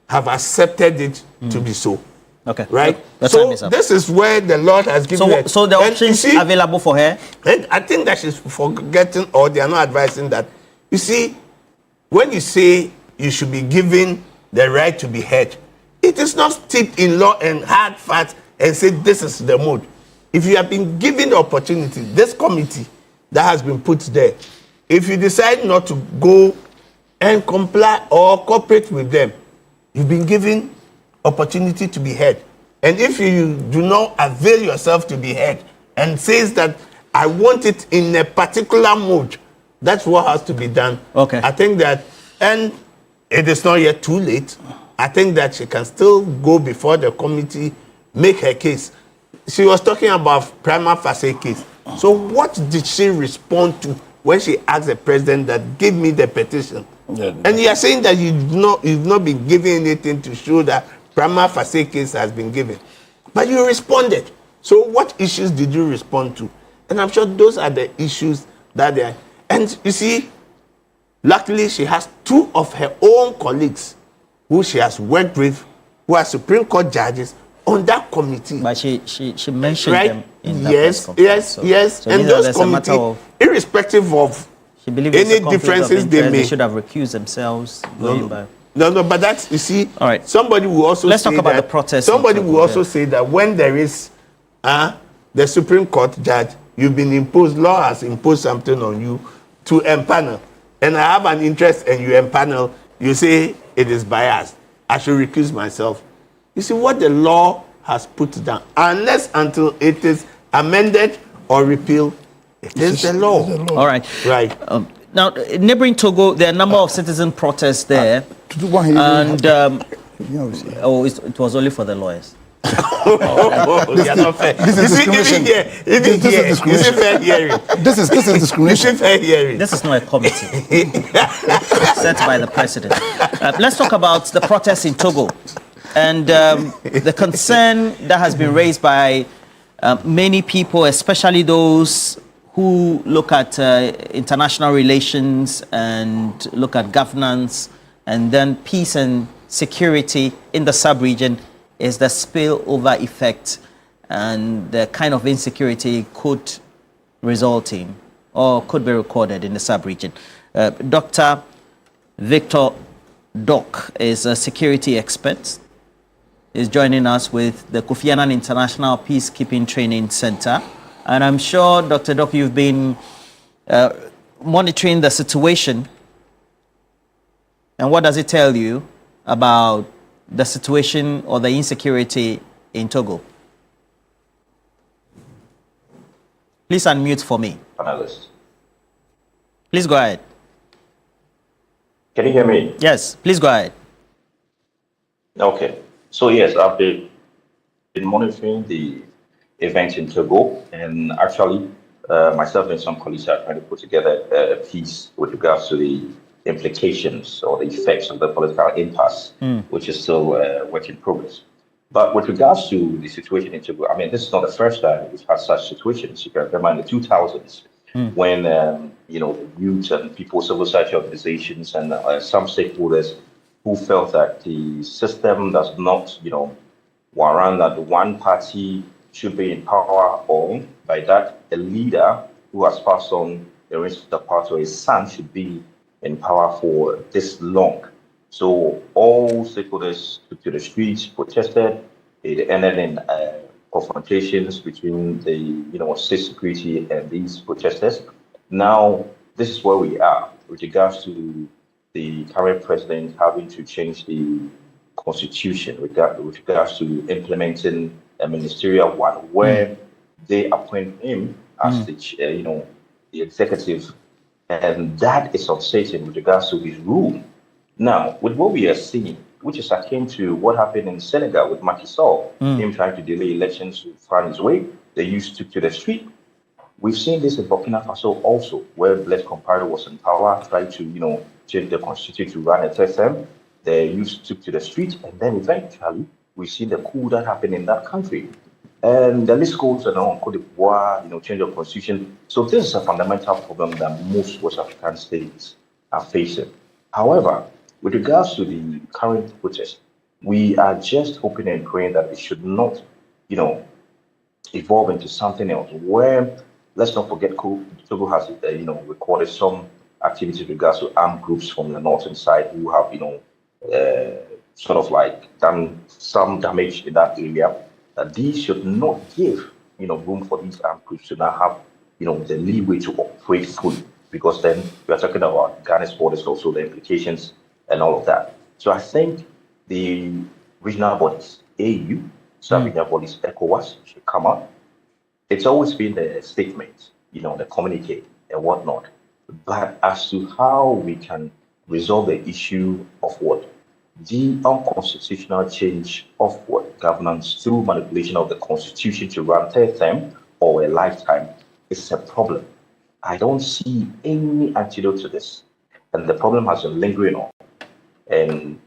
have accepted it to be so. Okay. Right? The So time is up. this is where the Lord has given her. So the And you options see, available for her. and I think that she's forgetting, or they are not advising that. You see, when you say you should be given the right to be heard, it is not steeped in law and hard facts and say this is the mode. If you have been given the opportunity, this committee that has been put there, if you decide not to go and comply or cooperate with them, you've been given opportunity to be heard. And if you do not avail yourself to be heard and says that I want it in a particular mode, that's what has to be done. Okay. I think that, and it is not yet too late. I think that she can still go before the committee, make her case. She was talking about prima facie case. So what did she respond to when she asked the president that give me the petition? Yeah. And you are saying that you've not been given anything to show that prima facie case has been given. But you responded. So what issues did you respond to? And I'm sure those are the issues that they are. And you see, luckily she has two of her own colleagues who she has worked with, who are Supreme Court judges on that committee. But she mentioned Right? them in that Yes, press conference. yes. So And these are- those there's a matter committees, of irrespective of she believes there's a any conflict of differences they interest, may. they should have recused themselves going by. No, but that's, you see, All right. somebody will also Let's say talk about that, the protest somebody in will Togo, also yeah. say that when there is the Supreme Court judge, you've been imposed, law has imposed something on you to empanel. And I have an interest and you empanel, you say it is biased. I should recuse myself. You see what the law has put down, unless until it is amended or repealed, it is the law. All right. Right. Now, neighboring Togo, there are a number of citizen protests there. And, it was only for the lawyers. They are not fair. This is You see, discrimination. Even This is here, you see discrimination. fair hearing. This is You see discrimination. fair hearing. This is not a committee set by the president. Let's talk about the protests in Togo and the concern that has been raised by many people, especially those who look at international relations and look at governance and then peace and security in the sub-region, is the spillover effect and the kind of insecurity could result in or could be recorded in the sub-region. Dr. Victor Doc is a security expert. Is joining us with the Kofi Annan International Peacekeeping Training Center. And I'm sure, Dr. Doc, you've been monitoring the situation. And what does it tell you about the situation or the insecurity in Togo? Please unmute for me. Panelist. Please go ahead. Can you hear me? Yes, please go ahead. Okay. So yes, I've been monitoring the events in Togo, and actually myself and some colleagues are trying to put together a piece with regards to the implications or the effects of the political impasse, which is still a work in progress. But with regards to the situation in Togo, I mean, this is not the first time we've had such situations. You can remember in the 2000s when, youth and people, civil society organizations and some stakeholders who felt that the system does not, warrant that one party should be in power, or by that, a leader who has passed on the reins of the party or his son should be in power for this long. So all stakeholders took to the streets, protested. It ended in confrontations between the state security and these protesters. Now this is where we are with regards to the current president having to change the constitution with regards to implementing a ministerial one where they appoint him as the executive, and that is uncertain with regards to his rule. Now, with what we are seeing, which is akin to what happened in Senegal with Macky Sall, him trying to delay elections to find his way, they used to the street. We've seen this in Burkina Faso also, where Blaise Compaoré was in power, tried to, change the constitution to run a third term. They used to the street, and then eventually we've seen the coup that happened in that country. And the list goes on, Cote d'Ivoire, change of constitution. So this is a fundamental problem that most West African states are facing. However, with regards to the current protest, we are just hoping and praying that it should not, evolve into something else. Where, let's not forget, Togo has, recorded some activity with regards to armed groups from the northern side who have, sort of like done some damage in that area. These should not give, room for these armed groups to now have, the leeway to operate fully, because then we are talking about Ghana's borders, also the implications and all of that. So I think the regional bodies, AU, regional bodies, ECOWAS, should come up. It's always been the statement, the communique and whatnot. But as to how we can resolve the issue of what? The unconstitutional change of what? Governance through manipulation of the constitution to run third term or a lifetime is a problem. I don't see any antidote to this. And the problem has been lingering on. And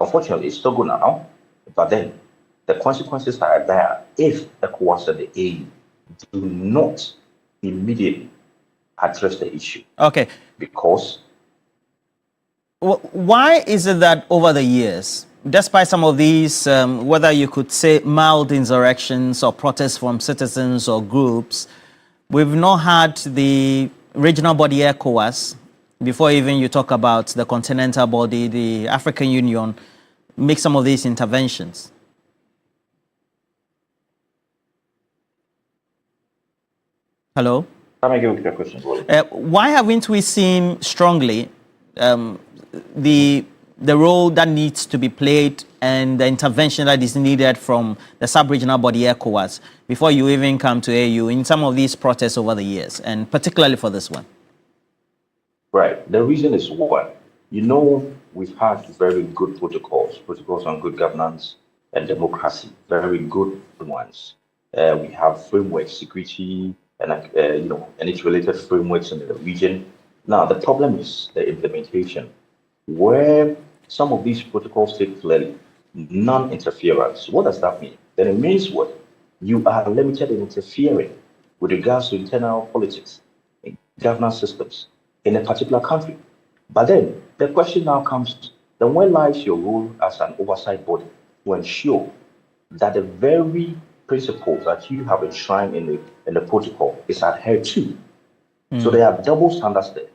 unfortunately, it's still good now. But then the consequences are there if ECOWAS and the AU do not immediately address the issue. Okay. Because why is it that over the years, despite some of these, whether you could say mild insurrections or protests from citizens or groups, we've not had the regional body ECOWAS, before even you talk about the continental body, the African Union, make some of these interventions? Hello? Can I give you a question? Why haven't we seen strongly the role that needs to be played and the intervention that is needed from the sub-regional body ECOWAS before you even come to AU in some of these protests over the years, and particularly for this one? Right. The reason is one. We've had very good protocols on good governance and democracy, very good ones. We have frameworks, security, and its related frameworks in the region. Now, the problem is the implementation, where some of these protocols state clearly non-interference. What does that mean? Then it means what? You are limited in interfering with regards to internal politics, governance systems in a particular country. But then the question now comes, then where lies your role as an oversight body to ensure that the very principles that you have enshrined in the protocol is adhered to? So there are double standards there,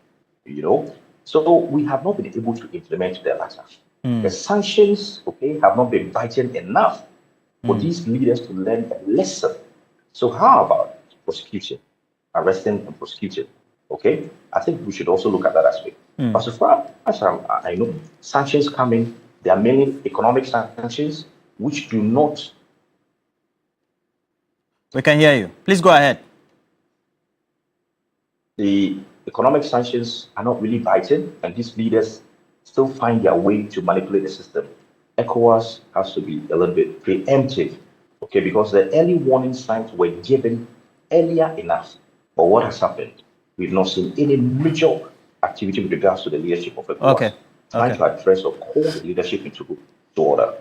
So we have not been able to implement the latter. The sanctions, have not been biting enough for these leaders to learn a lesson. So how about prosecution, arresting and prosecuting? I think we should also look at that aspect. But so far as I know, sanctions coming, they are mainly economic sanctions, which do not. We can hear you. Please go ahead. The economic sanctions are not really biting, and these leaders still find their way to manipulate the system. ECOWAS has to be a little bit preemptive, because the early warning signs were given earlier enough. But what has happened? We've not seen any major activity with regards to the leadership of ECOWAS. Trying to address or call the leadership into order.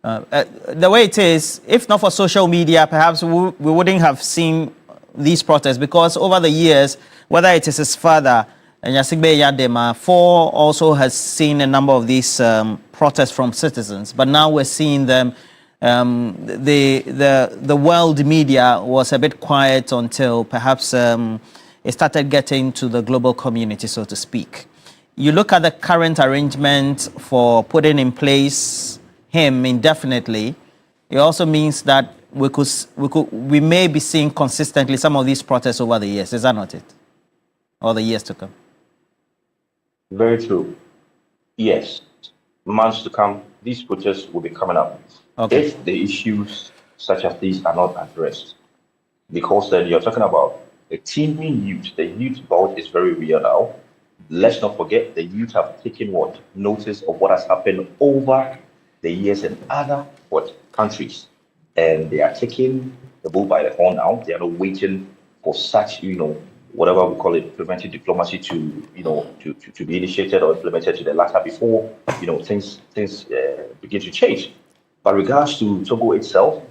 The way it is, if not for social media, perhaps we wouldn't have seen these protests, because over the years, whether it is his father, Nyasigbe Yadema, also has seen a number of these protests from citizens, but now we're seeing them. The world media was a bit quiet until perhaps it started getting to the global community, so to speak. you look at the current arrangement for putting in place him indefinitely, it also means that we may be seeing consistently some of these protests over the years. Is that not it? Or the years to come? Very true. Yes. Months to come, these protests will be coming up. Okay. If the issues such as these are not addressed, because then you're talking about a teeming youth. The youth vote is very real now. Let's not forget the youth have taken notice of what has happened over the years in other countries, and they are taking the bull by the horn now. They are not waiting for such, whatever we call it, preventive diplomacy to be initiated or implemented to the latter before, things begin to change. But regards to Togo itself,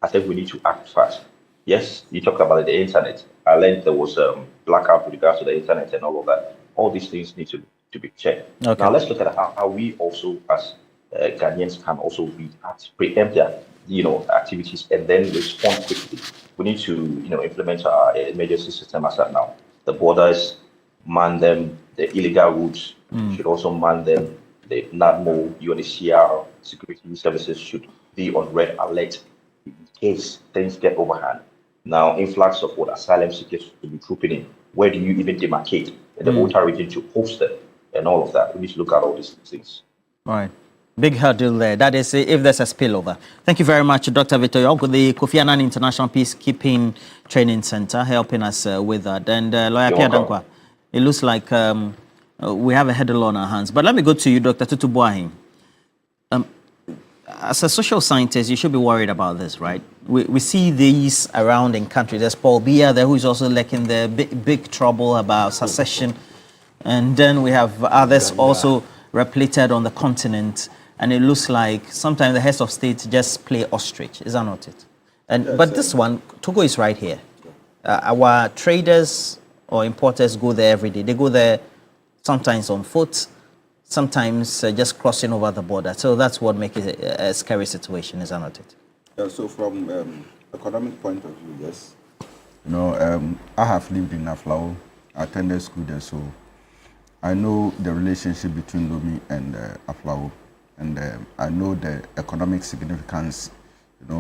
I think we need to act fast. Yes, you talked about the internet. I learned there was blackout with regards to the internet and all of that. All these things need to be checked. Okay. Now let's look at how we also, as Ghanaians, can also preempt their activities and then respond quickly. We need to implement our emergency system as of now. The borders, man them. The illegal routes should also man them. The NADMO, UNHCR, security services should be on red alert in case things get overhand. Now, influx of asylum seekers to be trooping in. Where do you even demarcate in the Volta region to host them and all of that? We need to look at all these things. All right. Big hurdle there. That is if there's a spillover. Thank you very much, Dr. Victor York, the Kofi Annan International Peacekeeping Training Center, helping us with that. And Lawyer Pierre Dankwa, it looks like we have a hurdle on our hands. But let me go to you, Dr. Tutu Boahin. As a social scientist, you should be worried about this, right? We see these around in countries. There's Paul Biya there, who is also in the big trouble about secession. And then we have others also replicated on the continent. And it looks like sometimes the heads of state just play ostrich. Is that not it? And yes, but this one, Togo is right here. Our traders or importers go there every day. They go there sometimes on foot, sometimes just crossing over the border. So that's what makes it a scary situation, is that not it? Yeah, so from economic point of view, yes. I have lived in Aflao, attended school there, so I know the relationship between Lomé and Aflao, and I know the economic significance,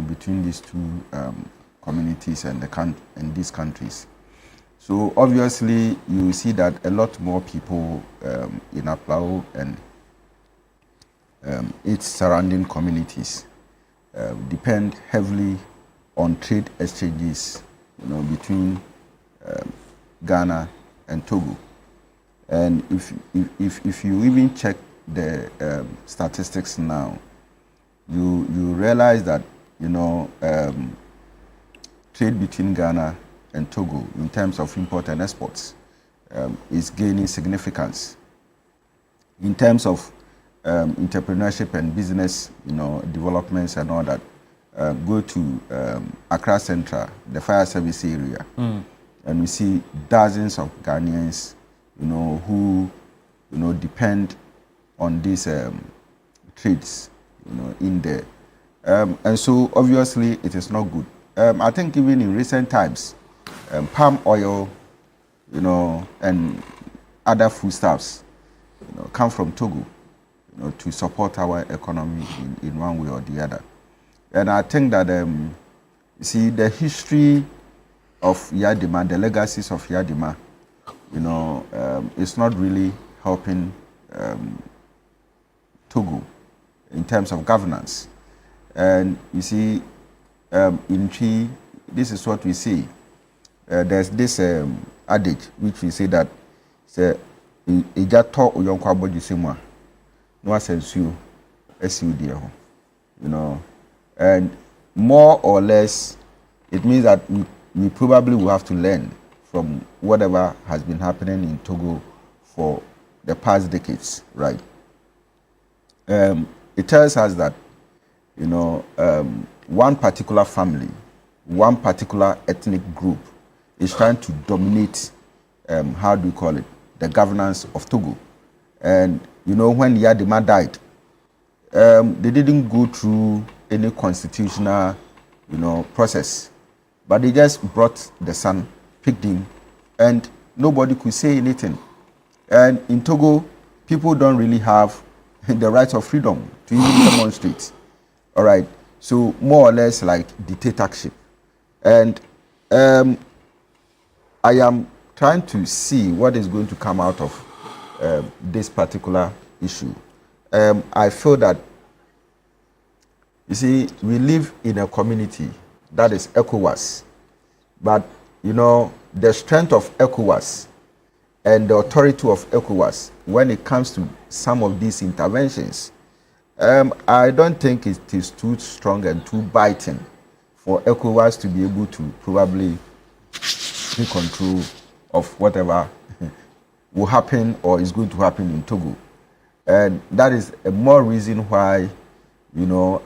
between these two communities and these countries. So obviously, you see that a lot more people in Aflao and its surrounding communities depend heavily on trade exchanges, between Ghana and Togo. And if you even check the statistics now, you realize that trade between Ghana and Togo in terms of import and exports is gaining significance. In terms of entrepreneurship and business, developments and all that, go to Accra Central, the fire service area, and we see dozens of Ghanaians, who, depend on these trades, in there. And so obviously it is not good. I think even in recent times, palm oil, and other foodstuffs, come from Togo, to support our economy in one way or the other. And I think that, the history of Yadima, the legacies of Yadima, it's not really helping Togo in terms of governance. And you see, in Chi, this is what we see. There's this adage which we say that "Ijato uyonkwa bojisimwa, no sensu esiudiye ho." And more or less, it means that we probably will have to learn from whatever has been happening in Togo for the past decades, right? It tells us that, one particular family, one particular ethnic group is trying to dominate, the governance of Togo. And, when Yadima died, they didn't go through any constitutional, process, but they just brought the son, picked him, and nobody could say anything. And in Togo, people don't really have the right of freedom to even demonstrate. All right. So more or less like dictatorship. And I am trying to see what is going to come out of this particular issue. I feel that, you see, we live in a community that is ECOWAS. But, you know, the strength of ECOWAS and the authority of ECOWAS when it comes to some of these interventions, I don't think it is too strong and too biting for ECOWAS to be able to probably take control of whatever will happen or is going to happen in Togo. And that is a more reason why, you know,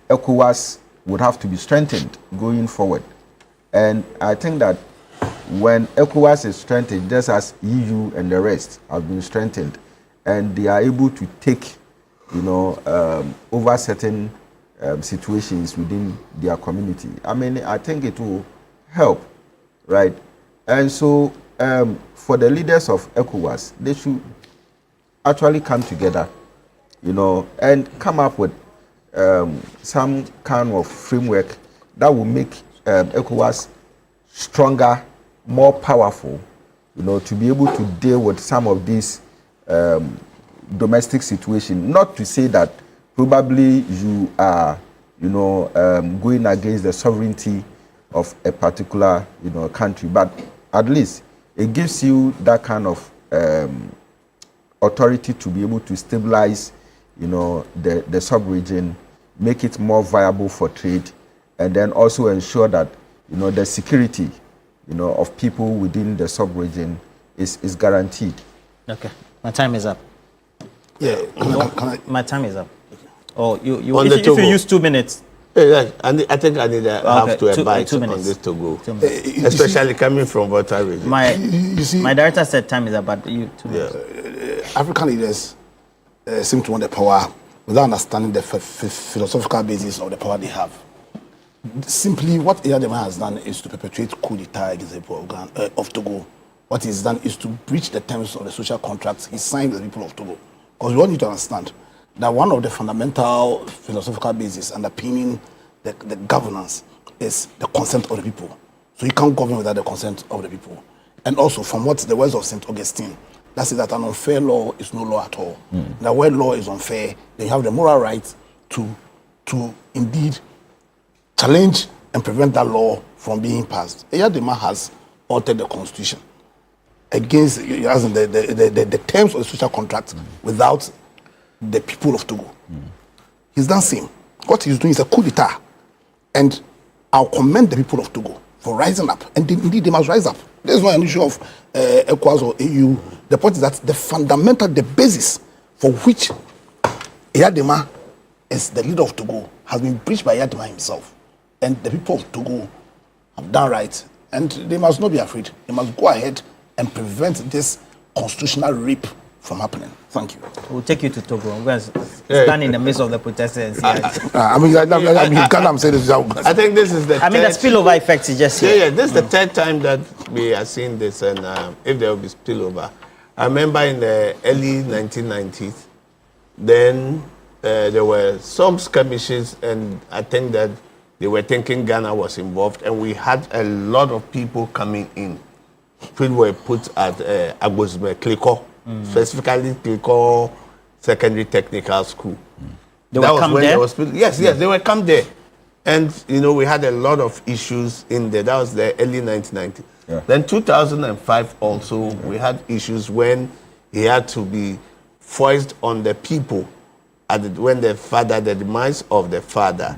ECOWAS would have to be strengthened going forward. And I think that when ECOWAS is strengthened, just as EU and the rest have been strengthened, and they are able to take, you know, over certain situations within their community, I mean, I think it will help, right? And so for the leaders of ECOWAS, they should actually come together, you know, and come up with some kind of framework that will make ECOWAS stronger, more powerful, you know, to be able to deal with some of these domestic situations. Not to say that probably you are, you know, going against the sovereignty of a particular, you know, country, but at least it gives you that kind of authority to be able to stabilize, you know, the sub-region, make it more viable for trade, and then also ensure that, you know, the security, you know, of people within the sub-region is guaranteed. Okay, my time is up. Yeah, can I? My time is up. Oh, you On if you use 2 minutes. Yeah, I think I need to have to two abide on minutes. this Togo, 2 minutes. especially coming from Volta region. You see, My director said time is up, but you 2 minutes. African leaders seem to want the power without understanding the philosophical basis of the power they have. Simply, what Eyadema has done is to perpetrate coup d'etat against the people of Togo. What he's done is to breach the terms of the social contracts he signed with the people of Togo. Because we all need to understand that one of the fundamental philosophical bases underpinning the governance is the consent of the people. So you can't govern without the consent of the people. And also, from what the words of St. Augustine, that says that an unfair law is no law at all. That where law is unfair, then you have the moral right to indeed challenge and prevent that law from being passed. Eyadema has altered the constitution against the terms of the social contract without the people of Togo. He's done same. What he's doing is a coup d'etat. And I'll commend the people of Togo for rising up. And indeed, they must rise up. There's not an issue of ECOWAS or EU. The point is that the basis for which Eyadema is the leader of Togo has been breached by Eyadema himself. And the people of Togo have done right. And they must not be afraid. They must go ahead and prevent this constitutional rape from happening. Thank you. We'll take you to Togo. We're going to stand in the midst of the protesters. I mean, Ghana, I'm saying this. I think this is the I mean, the spillover effect is just here. Yeah, this is the third time that we are seeing this, and if there will be spillover. I remember in the early 1990s, then there were some skirmishes, and I think that they were thinking Ghana was involved, and we had a lot of people coming in. People were put at Agbosme, Kliko, specifically Kliko Secondary Technical School. They were come there? Yes, they were come there. And, you know, we had a lot of issues in there. That was the early 1990s. Yeah. Then 2005 also, we had issues when he had to be foisted on the people when the demise of the father.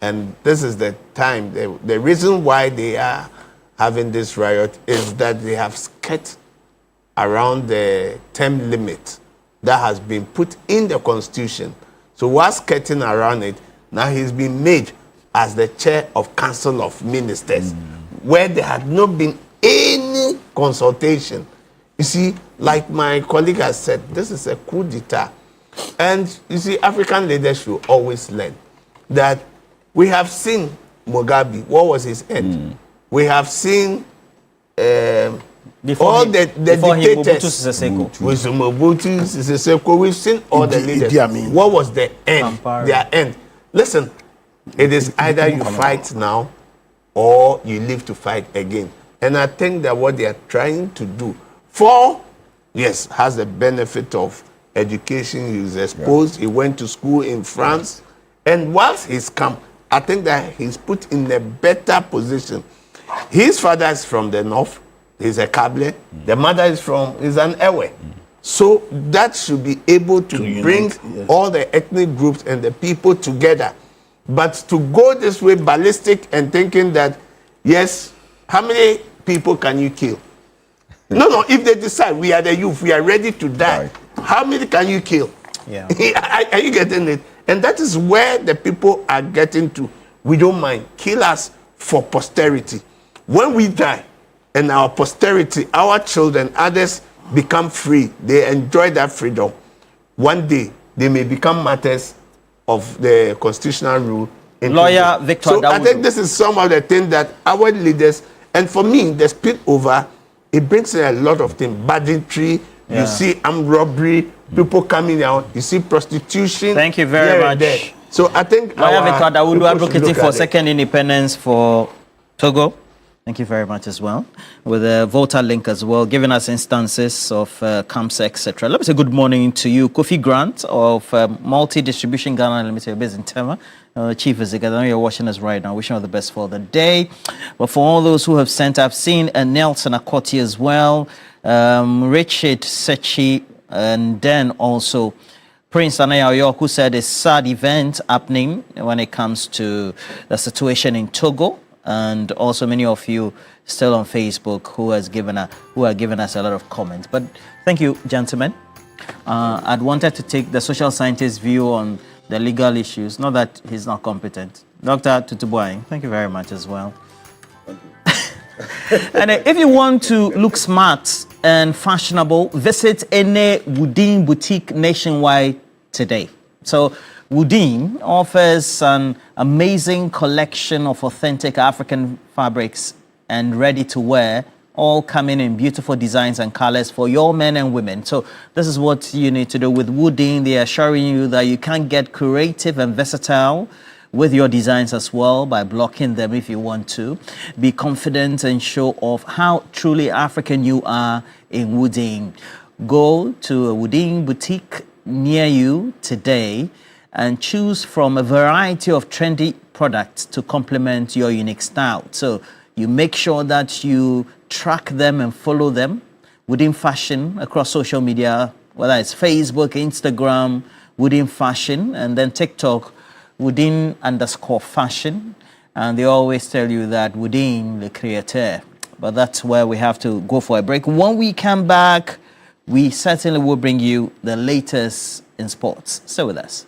And this is the time, the reason why they are having this riot is that they have skirt around the term limit that has been put in the constitution. So while skirting around it, now he's been made as the chair of Council of Ministers, where there had not been any consultation. You see, like my colleague has said, this is a coup d'etat. And you see, African leaders should always learn that we have seen Mugabe. What was his end? We have seen All the before him, Mobutu dictators. Sese Seko. With Mobutu Sese Seko, we've seen all the leaders. Idi Amin. What was the end? Kampara. Their end. Listen, it is either you fight now or you live to fight again. And I think that what they are trying to do, yes, has the benefit of education. He was exposed. He went to school in France. And whilst he's come, I think that he's put in a better position. His father is from the north. He's a Kable. The mother is an Ewe. So that should be able to bring unite, yes. all the ethnic groups and the people together. But to go this way ballistic and thinking that, yes, how many people can you kill? No, if they decide we are the youth, we are ready to die, Right. how many can you kill? Yeah. Are you getting it? And that is where the people are getting to. We don't mind. Kill us for posterity. When we die and our posterity, our children, others become free, they enjoy that freedom. One day, they may become martyrs of the constitutional rule. in Lawyer Togo. Victor So I Dawudu. think this is some of the things that our leaders, and for me, the spillover, it brings in a lot of things. Banditry, Yeah. you see armed robbery, people coming out, you see prostitution. Thank you very here much. and there. So I think Lawyer our Victor Dawudu people should advocating look for at it. second independence for Togo. Thank you very much as well. With a voter link as well, giving us instances of camps, etc. Let me say good morning to you, Kofi Grant of Multi-Distribution Ghana Limited, based in Tema. Chief Executive, I know you're watching us right now. Wishing all the best for the day. But for all those who have sent, I've seen Nelson Akoti as well, Richard Sechi, and then also Prince Anayayo, who said a sad event happening when it comes to the situation in Togo. And also many of you still on Facebook who are giving us a lot of comments. But thank you, gentlemen. I'd wanted to take the social scientist view on the legal issues. Not that he's not competent. Dr. Tutubuai, thank you very much as well. And if you want to look smart and fashionable, visit any Woodin boutique nationwide today. So Woodin offers an amazing collection of authentic African fabrics and ready-to-wear, all coming in beautiful designs and colors for your men and women. So this is what you need to do with Woodin. They are assuring you that you can get creative and versatile with your designs as well by blocking them if you want to. Be confident and show off how truly African you are in Woodin. Go to a Woodin boutique near you today and choose from a variety of trendy products to complement your unique style. So you make sure that you track them and follow them within fashion across social media, whether it's Facebook, Instagram, within fashion, and then TikTok, within_fashion. And they always tell you that within le créateur. But that's where we have to go for a break. When we come back, we certainly will bring you the latest in sports. Stay with us.